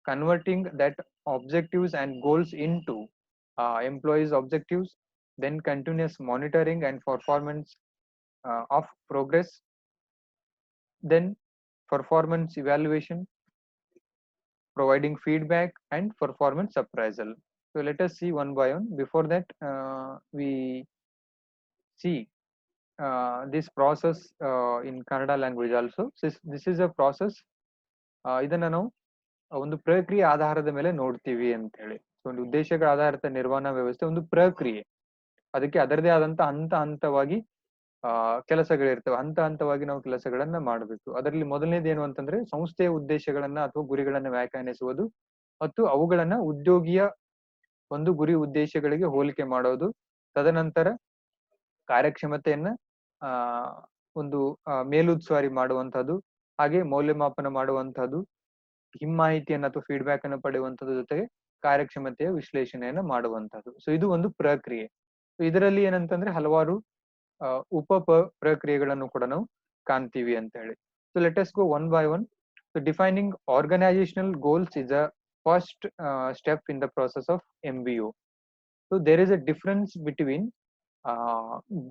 converting that objectives and goals into employees objectives, then continuous monitoring and performance of progress, then performance evaluation, providing feedback, and performance appraisal. So let us see one by one. Before that, we see this process in Kannada language also. This is a process. ಇದನ್ನ ನಾವು ಒಂದು ಪ್ರಕ್ರಿಯೆ ಆಧಾರದ ಮೇಲೆ ನೋಡ್ತೀವಿ ಅಂತ ಹೇಳಿ. ಸೊ ಒಂದು ಉದ್ದೇಶಗಳ ಆಧಾರಿತ ನಿರ್ವಹಣಾ ವ್ಯವಸ್ಥೆ ಒಂದು ಪ್ರಕ್ರಿಯೆ. ಅದಕ್ಕೆ ಅದರದೇ ಆದಂತ ಹಂತ ಹಂತವಾಗಿ ಕೆಲಸಗಳಿರ್ತವೆ. ಹಂತ ಹಂತವಾಗಿ ನಾವು ಕೆಲಸಗಳನ್ನ ಮಾಡಬೇಕು. ಅದರಲ್ಲಿ ಮೊದಲನೇದು ಏನು ಅಂತಂದ್ರೆ ಸಂಸ್ಥೆಯ ಉದ್ದೇಶಗಳನ್ನ ಅಥವಾ ಗುರಿಗಳನ್ನ ವ್ಯಾಖ್ಯಾನಿಸುವುದು ಮತ್ತು ಅವುಗಳನ್ನ ಉದ್ಯೋಗಿಯ ಒಂದು ಗುರಿ ಉದ್ದೇಶಗಳಿಗೆ ಹೋಲಿಕೆ ಮಾಡೋದು. ತದನಂತರ ಕಾರ್ಯಕ್ಷಮತೆಯನ್ನ ಆ ಒಂದು ಮೇಲುಸ್ತುವಾರಿ ಮಾಡುವಂತಹದ್ದು, ಹಾಗೆ ಮೌಲ್ಯಮಾಪನ ಮಾಡುವಂತಹದ್ದು, ಹಿಮ್ಮಾಹಿತಿಯನ್ನು ಅಥವಾ ಫೀಡ್ಬ್ಯಾಕ್ ಅನ್ನು ಪಡೆಯುವಂತದ್ದು, ಜೊತೆಗೆ ಕಾರ್ಯಕ್ಷಮತೆಯ ವಿಶ್ಲೇಷಣೆಯನ್ನ ಮಾಡುವಂತಹದ್ದು. ಸೊ ಇದು ಒಂದು ಪ್ರಕ್ರಿಯೆ. ಇದರಲ್ಲಿ ಏನಂತಂದ್ರೆ ಹಲವಾರು ಉಪ ಪ್ರಕ್ರಿಯೆಗಳನ್ನು ಕೂಡ ನಾವು ಕಾಣ್ತೀವಿ ಅಂತ ಹೇಳಿ. So let us go one by one. So defining organisational goals is a first step in the process of MBO. So there is a difference between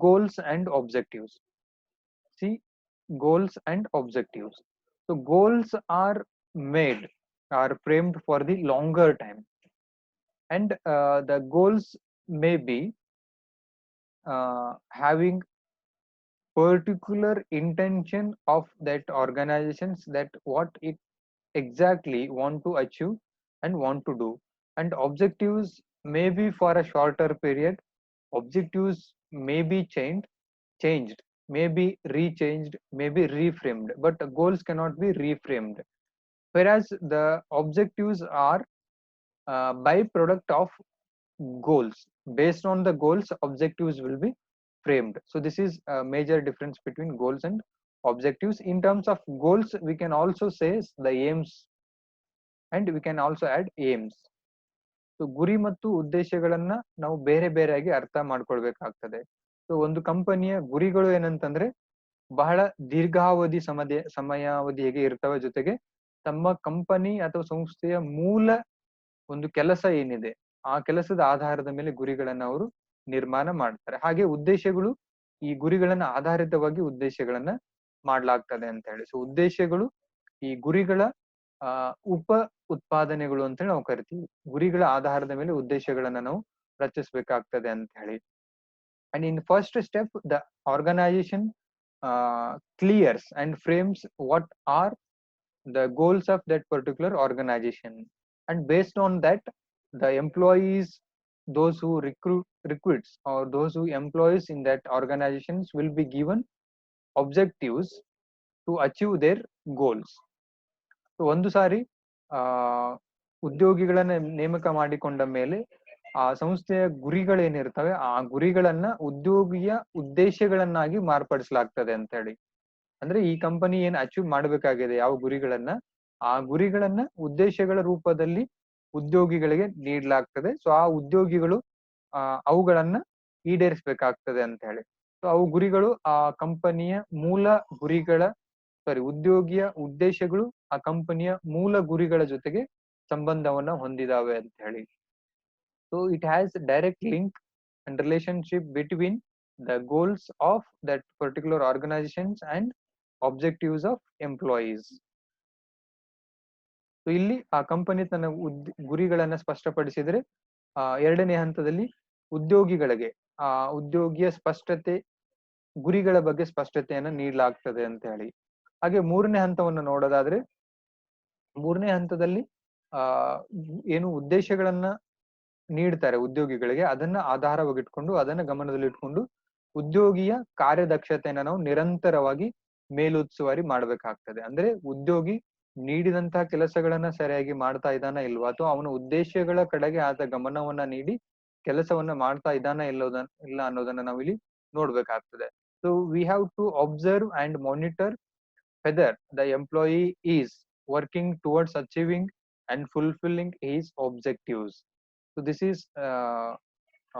goals and objectives. See, goals and objectives. So goals are framed for the longer time, and the goals may be having particular intention of that organizations, that what it exactly want to achieve and want to do. And objectives may be for a shorter period. Objectives may be changed, may be rechanged, may be reframed, but goals cannot be reframed. Whereas the objectives are byproduct of goals. Based on the goals, objectives will be framed. So this is a major difference between goals and objectives. In terms of goals, we can also say the aims, and we can also add aims. So ಗುರಿ ಮತ್ತು ಉದ್ದೇಶಗಳನ್ನ ನಾವು ಬೇರೆ ಬೇರೆಯಾಗಿ ಅರ್ಥ ಮಾಡ್ಕೊಳ್ಬೇಕಾಗ್ತದೆ. ಸೊ ಒಂದು ಕಂಪನಿಯ ಗುರಿಗಳು ಏನಂತಂದ್ರೆ ಬಹಳ ದೀರ್ಘಾವಧಿ ಸಮಯಾವಧಿಗೆ ಇರ್ತವೆ. ಜೊತೆಗೆ ತಮ್ಮ ಕಂಪನಿ ಅಥವಾ ಸಂಸ್ಥೆಯ ಮೂಲ ಒಂದು ಕೆಲಸ ಏನಿದೆ ಆ ಕೆಲಸದ ಆಧಾರದ ಮೇಲೆ ಗುರಿಗಳನ್ನ ಅವರು ನಿರ್ಮಾಣ ಮಾಡ್ತಾರೆ. ಹಾಗೆ ಉದ್ದೇಶಗಳು ಈ ಗುರಿಗಳನ್ನ ಆಧಾರಿತವಾಗಿ ಉದ್ದೇಶಗಳನ್ನ ಮಾಡ್ಲಾಗ್ತದೆ ಅಂತ ಹೇಳಿ. ಸೊ ಉದ್ದೇಶಗಳು ಈ ಗುರಿಗಳ ಉಪ ಉತ್ಪಾದನೆಗಳು ಅಂತ ಹೇಳಿ ನಾವು ಕರಿತೀವಿ. ಗುರಿಗಳ ಆಧಾರದ ಮೇಲೆ ಉದ್ದೇಶಗಳನ್ನ ನಾವು ರಚಿಸಬೇಕಾಗ್ತದೆ ಅಂತ ಹೇಳಿ. And in first step the organisation clears and frames what are the goals of that particular organization, and based on that the employees, those who recruits or those who employees in that organizations will be given objectives to achieve their goals. So ಒಂದು ಸಾರಿ ಉದ್ಯೋಗಿಗಳನ್ನ ನೇಮಕ ಮಾಡಿಕೊಂಡ ಮೇಲೆ ಆ ಸಂಸ್ಥೆಯ ಗುರಿಗಳೇನಿರ್ತವೆ ಆ ಗುರಿಗಳನ್ನ ಉದ್ಯೋಗಿಯ ಉದ್ದೇಶಗಳನ್ನಾಗಿ ಮಾರ್ಪಡಿಸಲಾಗ್ತದೆ ಅಂತ ಹೇಳಿ. ಅಂದ್ರೆ ಈ ಕಂಪನಿ ಏನ್ ಅಚೀವ್ ಮಾಡ್ಬೇಕಾಗಿದೆ ಯಾವ ಗುರಿಗಳನ್ನ, ಆ ಗುರಿಗಳನ್ನ ಉದ್ದೇಶಗಳ ರೂಪದಲ್ಲಿ ಉದ್ಯೋಗಿಗಳಿಗೆ ನೀಡಲಾಗ್ತದೆ. ಸೊ ಆ ಉದ್ಯೋಗಿಗಳು ಅವುಗಳನ್ನ ಈಡೇರಿಸಬೇಕಾಗ್ತದೆ ಅಂತ ಹೇಳಿ. ಸೊ ಅವು ಗುರಿಗಳು ಆ ಕಂಪನಿಯ ಮೂಲ ಗುರಿಗಳ ಉದ್ಯೋಗಿಯ ಉದ್ದೇಶಗಳು ಆ ಕಂಪನಿಯ ಮೂಲ ಗುರಿಗಳ ಜೊತೆಗೆ ಸಂಬಂಧವನ್ನ ಹೊಂದಿದಾವೆ ಅಂತ ಹೇಳಿ. So it has direct link and relationship between the goals of that particular organisations and objectives of employees. So ಇಲ್ಲಿ ಆ ಕಂಪನಿ ತನ್ನ ಗುರಿಗಳನ್ನ ಸ್ಪಷ್ಟಪಡಿಸಿದ್ರೆ ಎರಡನೇ ಹಂತದಲ್ಲಿ ಉದ್ಯೋಗಿಗಳಿಗೆ ಆ ಉದ್ಯೋಗಿಯ ಸ್ಪಷ್ಟತೆ ಗುರಿಗಳ ಬಗ್ಗೆ ಸ್ಪಷ್ಟತೆಯನ್ನ ನೀಡಲಾಗ್ತದೆ ಅಂತ ಹೇಳಿ. ಹಾಗೆ ಮೂರನೇ ಹಂತವನ್ನು ನೋಡೋದಾದ್ರೆ ಮೂರನೇ ಹಂತದಲ್ಲಿ ಏನು ಉದ್ದೇಶಗಳನ್ನ ನೀಡ್ತಾರೆ ಉದ್ಯೋಗಿಗಳಿಗೆ ಅದನ್ನ ಆಧಾರವಾಗಿಟ್ಕೊಂಡು ಅದನ್ನ ಗಮನದಲ್ಲಿಟ್ಕೊಂಡು ಉದ್ಯೋಗಿಯ ಕಾರ್ಯದಕ್ಷತೆಯನ್ನ ನಾವು ನಿರಂತರವಾಗಿ ಮೇಲುಸ್ತುವಾರಿ ಮಾಡ್ಬೇಕಾಗ್ತದೆ. ಅಂದ್ರೆ ಉದ್ಯೋಗಿ ನೀಡಿದಂತಹ ಕೆಲಸಗಳನ್ನ ಸರಿಯಾಗಿ ಮಾಡ್ತಾ ಇದ್ದಾನ ಇಲ್ವಾ, ಅಥವಾ ಅವನ ಉದ್ದೇಶಗಳ ಕಡೆಗೆ ಆತ ಗಮನವನ್ನ ನೀಡಿ ಕೆಲಸವನ್ನ ಮಾಡ್ತಾ ಇದ್ದಾನ ಇಲ್ಲ ಅನ್ನೋದನ್ನ ನಾವಿಲ್ಲಿ ನೋಡ್ಬೇಕಾಗ್ತದೆ. So we have to observe and monitor whether the employee is working towards achieving and fulfilling his objectives. So this is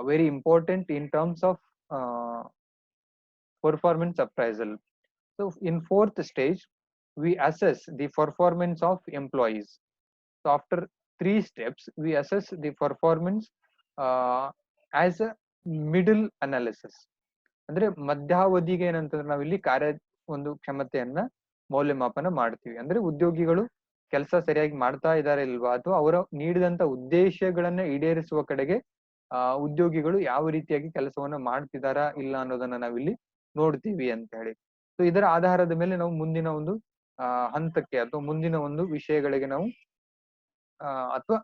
very important in terms of performance appraisal. So in fourth stage we assess the performance of employees. So after 3 steps we assess the performance as a middle analysis. ಅಂದ್ರೆ ಮಧ್ಯಾವಧಿಗೆ ಏನಂತಂದ್ರೆ ನಾವಿಲ್ಲಿ ಕಾರ್ಯ ಒಂದು ಕ್ಷಮತೆಯನ್ನ ಮೌಲ್ಯಮಾಪನ ಮಾಡ್ತೀವಿ. ಅಂದ್ರೆ ಉದ್ಯೋಗಿಗಳು ಕೆಲಸ ಸರಿಯಾಗಿ ಮಾಡ್ತಾ ಇದ್ದಾರೆ ಇಲ್ವಾ, ಅಥವಾ ಅವರ ನೀಡಿದಂತ ಉದ್ದೇಶಗಳನ್ನ ಈಡೇರಿಸುವ ಕಡೆಗೆ ಉದ್ಯೋಗಿಗಳು ಯಾವ ರೀತಿಯಾಗಿ ಕೆಲಸವನ್ನ ಮಾಡ್ತಿದಾರಾ ಇಲ್ಲ ಅನ್ನೋದನ್ನ ನಾವಿಲ್ಲಿ ನೋಡ್ತೀವಿ ಅಂತ ಹೇಳಿ. ಸೊ ಇದರ ಆಧಾರದ ಮೇಲೆ ನಾವು ಮುಂದಿನ ಒಂದು ಹಂತಕ್ಕೆ ಅಥವಾ ಮುಂದಿನ ಒಂದು ವಿಷಯಗಳಿಗೆ ನಾವು ಅಥವಾ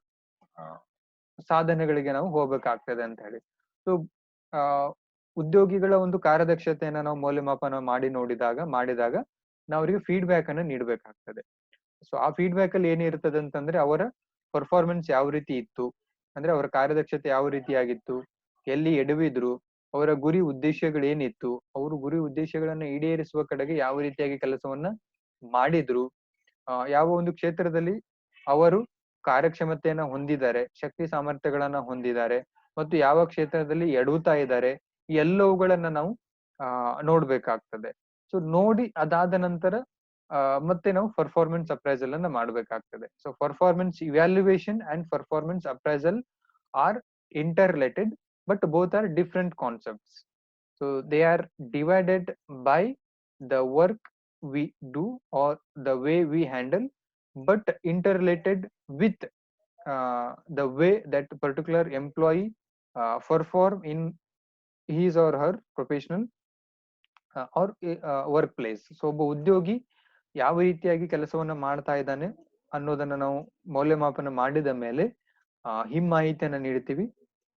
ಸಾಧನೆಗಳಿಗೆ ನಾವು ಹೋಗ್ಬೇಕಾಗ್ತದೆ ಅಂತ ಹೇಳಿ. ಸೊ ಆ ಉದ್ಯೋಗಿಗಳ ಒಂದು ಕಾರ್ಯದಕ್ಷತೆಯನ್ನ ನಾವು ಮೌಲ್ಯಮಾಪನ ಮಾಡಿದಾಗ ನಾವು ಅವರಿಗೆ ಫೀಡ್ಬ್ಯಾಕ್ ಅನ್ನ ನೀಡಬೇಕಾಗ್ತದೆ. ಸೊ ಆ ಫೀಡ್ಬ್ಯಾಕ್ ಅಲ್ಲಿ ಏನಿರ್ತದೆ ಅಂತಂದ್ರೆ ಅವರ ಪರ್ಫಾರ್ಮೆನ್ಸ್ ಯಾವ ರೀತಿ ಇತ್ತು, ಅಂದ್ರೆ ಅವರ ಕಾರ್ಯದಕ್ಷತೆ ಯಾವ ರೀತಿಯಾಗಿತ್ತು, ಎಲ್ಲಿ ಎಡವಿದ್ರು, ಅವರ ಗುರಿ ಉದ್ದೇಶಗಳು ಏನಿತ್ತು, ಅವರು ಗುರಿ ಉದ್ದೇಶಗಳನ್ನ ಈಡೇರಿಸುವ ಕಡೆಗೆ ಯಾವ ರೀತಿಯಾಗಿ ಕೆಲಸವನ್ನ ಮಾಡಿದ್ರು, ಯಾವ ಒಂದು ಕ್ಷೇತ್ರದಲ್ಲಿ ಅವರು ಕಾರ್ಯಕ್ಷಮತೆಯನ್ನ ಹೊಂದಿದ್ದಾರೆ, ಶಕ್ತಿ ಸಾಮರ್ಥ್ಯಗಳನ್ನ ಹೊಂದಿದ್ದಾರೆ, ಮತ್ತು ಯಾವ ಕ್ಷೇತ್ರದಲ್ಲಿ ಎಡವುತ್ತಾ ಇದ್ದಾರೆ, ಈ ಎಲ್ಲವುಗಳನ್ನ ನಾವು ನೋಡ್ಬೇಕಾಗ್ತದೆ. ಸೊ ನೋಡಿ ಅದಾದ ನಂತರ ಮತ್ತೆ ನಾವು ಪರ್ಫಾರ್ಮೆನ್ಸ್ ಅಪ್ರೈಸಲ್ ಅನ್ನ ಮಾಡ್ಬೇಕಾಗ್ತದೆ. So performance evaluation and performance appraisal are interrelated, but both are different concepts. So they are divided by the work we do or the way we handle, but interrelated with the way that particular employee perform in his or her professional or workplace. So ಒಬ್ಬ ಉದ್ಯೋಗಿ ಯಾವ ರೀತಿಯಾಗಿ ಕೆಲಸವನ್ನ ಮಾಡ್ತಾ ಇದ್ದಾನೆ ಅನ್ನೋದನ್ನ ನಾವು ಮೌಲ್ಯಮಾಪನ ಮಾಡಿದ ಮೇಲೆ ಮಾಹಿತಿಯನ್ನ ನೀಡ್ತೀವಿ.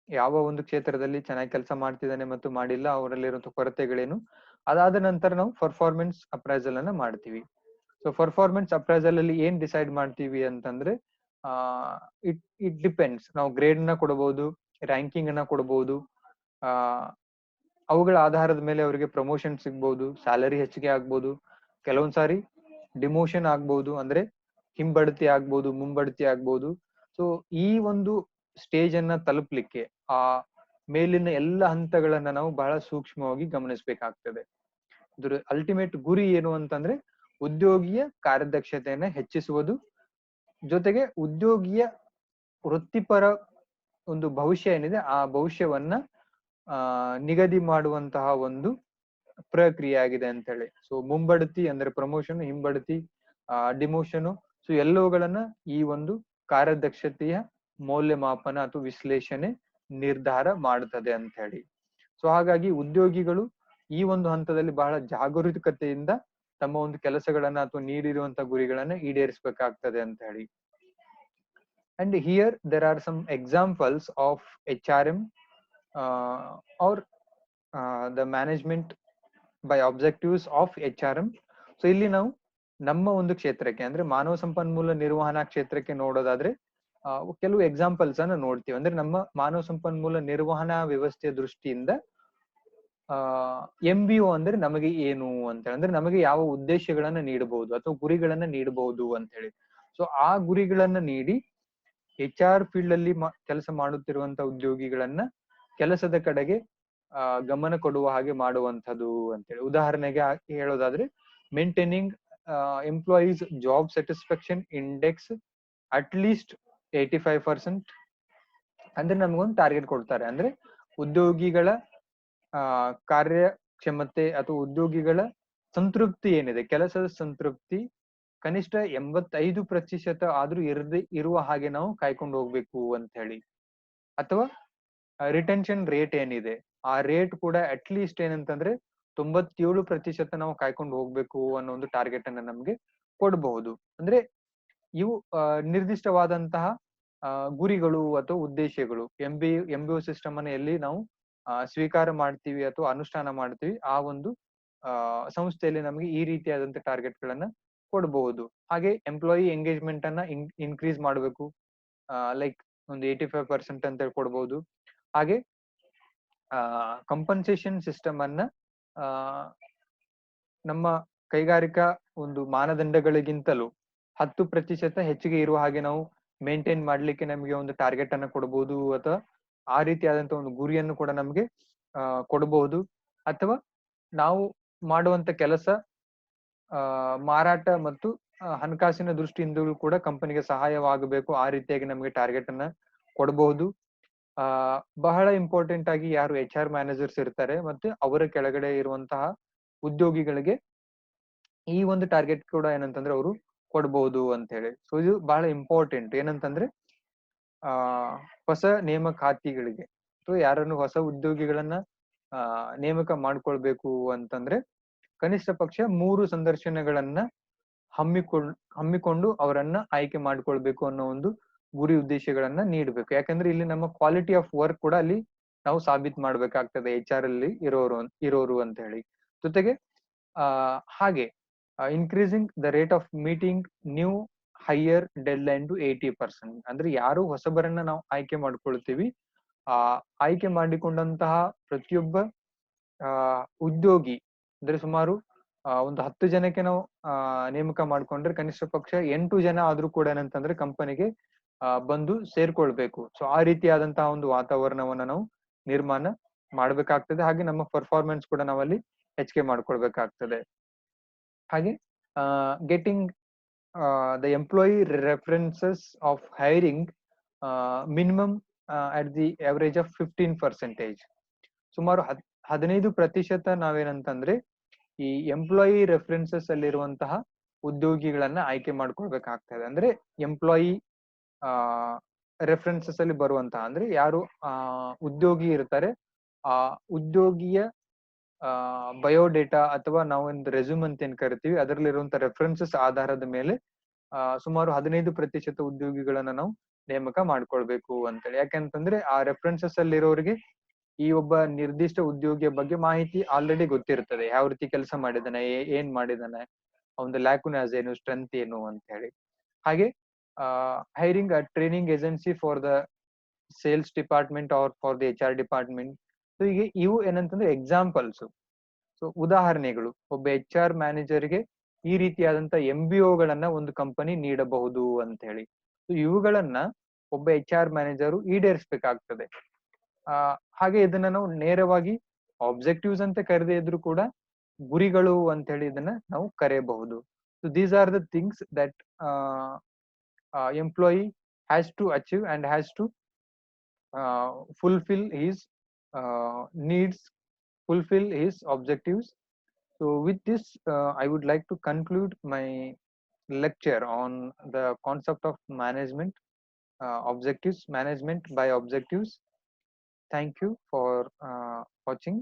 ಯಾವ ಒಂದು ಕ್ಷೇತ್ರದಲ್ಲಿ ಚೆನ್ನಾಗಿ ಕೆಲಸ ಮಾಡ್ತಿದ್ದಾನೆ ಮತ್ತು ಮಾಡಿಲ್ಲ, ಅವರಲ್ಲಿರುವಂತಹ ಕೊರತೆಗಳೇನು. ಅದಾದ ನಂತರ ನಾವು ಪರ್ಫಾರ್ಮೆನ್ಸ್ ಅಪ್ರೈಸಲ್ ಅನ್ನ ಮಾಡ್ತೀವಿ. ಸೊ ಪರ್ಫಾರ್ಮೆನ್ಸ್ ಅಪ್ರೈಸಲ್ ಅಲ್ಲಿ ಏನ್ ಡಿಸೈಡ್ ಮಾಡ್ತೀವಿ ಅಂತಂದ್ರೆ ಇಟ್ ಡಿಪೆಂಡ್ಸ್. ನಾವು ಗ್ರೇಡ್ ನ ಕೊಡಬಹುದು, ರ್ಯಾಂಕಿಂಗ್ ಅನ್ನ ಕೊಡಬಹುದು, ಅವುಗಳ ಆಧಾರದ ಮೇಲೆ ಅವರಿಗೆ ಪ್ರಮೋಷನ್ ಸಿಗ್ಬಹುದು, ಸ್ಯಾಲರಿ ಹೆಚ್ಚಿಗೆ ಆಗ್ಬಹುದು, ಕೆಲವೊಂದ್ಸಾರಿ ಡಿಮೋಷನ್ ಆಗ್ಬಹುದು, ಅಂದ್ರೆ ಹಿಂಬಡ್ತಿ ಆಗ್ಬಹುದು, ಮುಂಬಡ್ತಿ ಆಗ್ಬಹುದು. ಸೊ ಈ ಒಂದು ಸ್ಟೇಜ್ ಅನ್ನ ತಲುಪಲಿಕ್ಕೆ ಆ ಮೇಲಿನ ಎಲ್ಲ ಹಂತಗಳನ್ನ ನಾವು ಬಹಳ ಸೂಕ್ಷ್ಮವಾಗಿ ಗಮನಿಸಬೇಕಾಗ್ತದೆ. ಇದ್ರ ಅಲ್ಟಿಮೇಟ್ ಗುರಿ ಏನು ಅಂತಂದ್ರೆ ಉದ್ಯೋಗಿಯ ಕಾರ್ಯದಕ್ಷತೆಯನ್ನ ಹೆಚ್ಚಿಸುವುದು, ಜೊತೆಗೆ ಉದ್ಯೋಗಿಯ ವೃತ್ತಿಪರ ಒಂದು ಭವಿಷ್ಯ ಏನಿದೆ ಆ ಭವಿಷ್ಯವನ್ನ ನಿಗದಿ ಮಾಡುವಂತಹ ಒಂದು ಪ್ರಕ್ರಿಯೆ ಆಗಿದೆ ಅಂತ ಹೇಳಿ. ಸೊ ಮುಂಬಡ್ತಿ ಅಂದ್ರೆ ಪ್ರಮೋಷನ್, ಹಿಂಬಡ್ತಿ, ಡಿಮೋಷನ್, ಸೊ ಎಲ್ಲವುಗಳನ್ನ ಈ ಒಂದು ಕಾರ್ಯದಕ್ಷತೆಯ ಮೌಲ್ಯಮಾಪನ ಅಥವಾ ವಿಶ್ಲೇಷಣೆ ನಿರ್ಧಾರ ಮಾಡುತ್ತದೆ ಅಂತ ಹೇಳಿ. ಸೊ ಹಾಗಾಗಿ ಉದ್ಯೋಗಿಗಳು ಈ ಒಂದು ಹಂತದಲ್ಲಿ ಬಹಳ ಜಾಗರೂಕತೆಯಿಂದ ತಮ್ಮ ಒಂದು ಕೆಲಸಗಳನ್ನ ಅಥವಾ ನೀಡಿರುವಂತಹ ಗುರಿಗಳನ್ನ ಈಡೇರಿಸಬೇಕಾಗ್ತದೆ ಅಂತ ಹೇಳಿ. And here there are some examples of HRM or the management by objectives of HRM. ಸೊ ಇಲ್ಲಿ ನಾವು ನಮ್ಮ ಒಂದು ಕ್ಷೇತ್ರಕ್ಕೆ ಅಂದ್ರೆ ಮಾನವ ಸಂಪನ್ಮೂಲ ನಿರ್ವಹಣಾ ಕ್ಷೇತ್ರಕ್ಕೆ ನೋಡೋದಾದ್ರೆ ಕೆಲವು ಎಕ್ಸಾಂಪಲ್ಸ್ ಅನ್ನ ನೋಡ್ತೀವಿ. ಅಂದ್ರೆ ನಮ್ಮ ಮಾನವ ಸಂಪನ್ಮೂಲ ನಿರ್ವಹಣಾ ವ್ಯವಸ್ಥೆಯ ದೃಷ್ಟಿಯಿಂದ MBO ಅಂದ್ರೆ ನಮಗೆ ಏನು ಅಂತ ಹೇಳಿ, ಅಂದ್ರೆ ನಮಗೆ ಯಾವ ಉದ್ದೇಶಗಳನ್ನ ನೀಡಬಹುದು ಅಥವಾ ಗುರಿಗಳನ್ನ ನೀಡಬಹುದು ಅಂತ ಹೇಳಿ. ಸೊ ಆ ಗುರಿಗಳನ್ನ ನೀಡಿ HR ಫೀಲ್ಡ್ ಅಲ್ಲಿ ಕೆಲಸ ಮಾಡುತ್ತಿರುವಂತ ಉದ್ಯೋಗಿಗಳನ್ನ ಕೆಲಸದ ಕಡೆಗೆ ಗಮನ ಕೊಡುವ ಹಾಗೆ ಮಾಡುವಂಥದ್ದು ಅಂತೇಳಿ. ಉದಾಹರಣೆಗೆ ಹೇಳೋದಾದ್ರೆ maintaining employees job satisfaction index at least 85%. ಅಂದ್ರೆ ನಮಗೊಂದು ಟಾರ್ಗೆಟ್ ಕೊಡ್ತಾರೆ, ಅಂದ್ರೆ ಉದ್ಯೋಗಿಗಳ ಕಾರ್ಯಕ್ಷಮತೆ ಅಥವಾ ಉದ್ಯೋಗಿಗಳ ಸಂತೃಪ್ತಿ ಏನಿದೆ, ಕೆಲಸದ ಸಂತೃಪ್ತಿ ಕನಿಷ್ಠ 85% ಆದ್ರೂ ಇರುವ ಹಾಗೆ ನಾವು ಕಾಯ್ಕೊಂಡು ಹೋಗ್ಬೇಕು ಅಂತ ಹೇಳಿ. ಅಥವಾ ರಿಟೆನ್ಷನ್ ರೇಟ್ ಏನಿದೆ ಆ ರೇಟ್ ಕೂಡ ಅಟ್ ಲೀಸ್ಟ್ ಏನಂತಂದ್ರೆ 97% ನಾವು ಕಾಯ್ಕೊಂಡು ಹೋಗ್ಬೇಕು ಅನ್ನೋ ಒಂದು ಟಾರ್ಗೆಟ್ ಅನ್ನ ನಮ್ಗೆ ಕೊಡಬಹುದು. ಅಂದ್ರೆ ಇವು ನಿರ್ದಿಷ್ಟವಾದಂತಹ ಗುರಿಗಳು ಅಥವಾ ಉದ್ದೇಶಗಳು. MBO ಸಿಸ್ಟಮ್ ಅನ್ನ ಎಲ್ಲಿ ನಾವು ಸ್ವೀಕಾರ ಮಾಡ್ತೀವಿ ಅಥವಾ ಅನುಷ್ಠಾನ ಮಾಡ್ತೀವಿ ಆ ಒಂದು ಸಂಸ್ಥೆಯಲ್ಲಿ ನಮಗೆ ಈ ರೀತಿಯಾದಂತಹ ಟಾರ್ಗೆಟ್ ಗಳನ್ನ ಕೊಡಬಹುದು. ಹಾಗೆ ಎಂಪ್ಲಾಯಿ ಎಂಗೇಜ್ಮೆಂಟ್ ಅನ್ನ ಇನ್ಕ್ರೀಸ್ ಮಾಡಬೇಕು, ಲೈಕ್ ಒಂದು 85% ಅಂತ ಕೊಡಬಹುದು. ಹಾಗೆ ಕಂಪನ್ಸೇಷನ್ ಸಿಸ್ಟಮ್ ಅನ್ನ ನಮ್ಮ ಕೈಗಾರಿಕಾ ಒಂದು ಮಾನದಂಡಗಳಿಗಿಂತಲೂ 10% ಹೆಚ್ಚಿಗೆ ಇರುವ ಹಾಗೆ ನಾವು ಮೇಂಟೈನ್ ಮಾಡ್ಲಿಕ್ಕೆ ನಮಗೆ ಒಂದು ಟಾರ್ಗೆಟ್ ಅನ್ನ ಕೊಡಬಹುದು, ಅಥವಾ ಆ ರೀತಿಯಾದಂತಹ ಒಂದು ಗುರಿಯನ್ನು ಕೂಡ ನಮ್ಗೆ ಕೊಡಬಹುದು. ಅಥವಾ ನಾವು ಮಾಡುವಂತ ಕೆಲಸ ಮಾರಾಟ ಮತ್ತು ಹಣಕಾಸಿನ ದೃಷ್ಟಿಯಿಂದಲೂ ಕೂಡ ಕಂಪನಿಗೆ ಸಹಾಯವಾಗಬೇಕು, ಆ ರೀತಿಯಾಗಿ ನಮಗೆ ಟಾರ್ಗೆಟ್ ಅನ್ನ ಕೊಡಬಹುದು. ಬಹಳ ಇಂಪಾರ್ಟೆಂಟ್ ಆಗಿ ಯಾರು HR ಮ್ಯಾನೇಜರ್ಸ್ ಇರ್ತಾರೆ ಮತ್ತೆ ಅವರ ಕೆಳಗಡೆ ಇರುವಂತಹ ಉದ್ಯೋಗಿಗಳಿಗೆ ಈ ಒಂದು ಟಾರ್ಗೆಟ್ ಕೂಡ ಏನಂತಂದ್ರೆ ಅವರು ಕೊಡ್ಬಹುದು ಅಂತ ಹೇಳಿ. ಸೊ ಇದು ಬಹಳ ಇಂಪಾರ್ಟೆಂಟ್ ಏನಂತಂದ್ರೆ ಆ ಹೊಸ ನೇಮಕಾತಿಗಳಿಗೆ ಸೊ ಯಾರನ್ನು ಹೊಸ ಉದ್ಯೋಗಿಗಳನ್ನ ನೇಮಕ ಮಾಡ್ಕೊಳ್ಬೇಕು ಅಂತಂದ್ರೆ ಕನಿಷ್ಠ ಪಕ್ಷ 3 ಸಂದರ್ಶನಗಳನ್ನ ಹಮ್ಮಿಕೊಂಡು ಅವರನ್ನ ಆಯ್ಕೆ ಮಾಡ್ಕೊಳ್ಬೇಕು ಅನ್ನೋ ಒಂದು ಗುರಿ ಉದ್ದೇಶಗಳನ್ನ ನೀಡಬೇಕು. ಯಾಕಂದ್ರೆ ಇಲ್ಲಿ ನಮ್ಮ ಕ್ವಾಲಿಟಿ ಆಫ್ ವರ್ಕ್ ಕೂಡ ಅಲ್ಲಿ ನಾವು ಸಾಬೀತ್ ಮಾಡ್ಬೇಕಾಗ್ತದೆ HR ಅಲ್ಲಿ ಇರೋರು ಅಂತ ಹೇಳಿ. ಜೊತೆಗೆ ಹಾಗೆ increasing the rate of meeting new hire deadline to 80%. ಅಂದ್ರೆ ಯಾರು ಹೊಸಬರನ್ನ ನಾವು ಆಯ್ಕೆ ಮಾಡ್ಕೊಳ್ತೀವಿ ಆಯ್ಕೆ ಮಾಡಿಕೊಂಡಂತಹ ಪ್ರತಿಯೊಬ್ಬ ಉದ್ಯೋಗಿ ಅಂದ್ರೆ ಸುಮಾರು ಒಂದು 10 ಜನಕ್ಕೆ ನಾವು ನೇಮಕ ಮಾಡ್ಕೊಂಡ್ರೆ ಕನಿಷ್ಠ ಪಕ್ಷ 8 ಜನ ಆದ್ರೂ ಕೂಡ ಏನಂತಂದ್ರೆ ಕಂಪನಿಗೆ ಬಂದು ಸೇರ್ಕೊಳ್ಬೇಕು. ಸೊ ಆ ರೀತಿಯಾದಂತಹ ಒಂದು ವಾತಾವರಣವನ್ನ ನಾವು ನಿರ್ಮಾಣ ಮಾಡ್ಬೇಕಾಗ್ತದೆ. ಹಾಗೆ ನಮ್ಮ ಪರ್ಫಾರ್ಮೆನ್ಸ್ ಕೂಡ ನಾವಲ್ಲಿ ಹೆಚ್ಚಿಗೆ ಮಾಡ್ಕೊಳ್ಬೇಕಾಗ್ತದೆ. ಹಾಗೆ getting the employee references of hiring minimum at the average of 15%. ಸುಮಾರು 15% ನಾವೇನಂತಂದ್ರೆ ಈ ಎಂಪ್ಲಾಯಿ ರೆಫರೆನ್ಸಸ್ ಅಲ್ಲಿರುವಂತಹ ಉದ್ಯೋಗಿಗಳನ್ನ ಆಯ್ಕೆ ಮಾಡ್ಕೊಳ್ಬೇಕಾಗ್ತದೆ. ಅಂದ್ರೆ ಎಂಪ್ಲಾಯಿ ರೆಫರೆನ್ಸಸ್ ಅಲ್ಲಿ ಬರುವಂತಹ ಅಂದ್ರೆ ಯಾರು ಉದ್ಯೋಗಿ ಇರ್ತಾರೆ ಆ ಉದ್ಯೋಗಿಯ ಬಯೋಡೇಟಾ ಅಥವಾ ನಾವು ಒಂದು ರೆಸ್ಯೂಮ್ ಅಂತ ಏನ್ ಕರಿತೀವಿ ಅದರಲ್ಲಿರುವಂತಹ ರೆಫರೆನ್ಸಸ್ ಆಧಾರದ ಮೇಲೆ ಸುಮಾರು 15% ಉದ್ಯೋಗಿಗಳನ್ನ ನಾವು ನೇಮಕ ಮಾಡ್ಕೊಳ್ಬೇಕು ಅಂತೇಳಿ. ಯಾಕೆಂತಂದ್ರೆ ಆ ರೆಫರೆನ್ಸಸ್ ಅಲ್ಲಿರೋರಿಗೆ ಈ ಒಬ್ಬ ನಿರ್ದಿಷ್ಟ ಉದ್ಯೋಗಿಯ ಬಗ್ಗೆ ಮಾಹಿತಿ ಆಲ್ರೆಡಿ ಗೊತ್ತಿರ್ತದೆ. ಯಾವ ರೀತಿ ಕೆಲಸ ಮಾಡಿದಾನೆ, ಏನ್ ಮಾಡಿದಾನೆ, ಅವನ ಲ್ಯಾಕುನಾಸ್ ಏನು, ಸ್ಟ್ರೆಂತ್ ಏನು ಅಂತ ಹೇಳಿ. ಹಾಗೆ hiring a training agency for the sales department or for the HR department. ಸೊ ಈಗ ಇವು ಏನಂತಂದ್ರೆ ಎಕ್ಸಾಂಪಲ್ಸ್. ಸೊ ಉದಾಹರಣೆಗಳು ಒಬ್ಬ HR ಮ್ಯಾನೇಜರ್ಗೆ ಈ ರೀತಿಯಾದಂತ MBOಗಳನ್ನ ಒಂದು ಕಂಪನಿ ನೀಡಬಹುದು ಅಂತ ಹೇಳಿ. ಸೊ ಇವುಗಳನ್ನ ಒಬ್ಬ HR ಮ್ಯಾನೇಜರು ಈಡೇರಿಸಬೇಕಾಗ್ತದೆ. ಹಾಗೆ ಇದನ್ನ ನಾವು ನೇರವಾಗಿ ಆಬ್ಜೆಕ್ಟಿವ್ಸ್ ಅಂತ ಕರೆದೇ ಇದ್ರು ಕೂಡ ಗುರಿಗಳು ಅಂತ ಹೇಳಿ ಇದನ್ನ ನಾವು ಕರೆಯಬಹುದು. So these are the things that employee has to achieve and has to fulfill his needs, fulfill his objectives. So with this I would like to conclude my lecture on the concept of management objectives, management by objectives. Thank you for watching.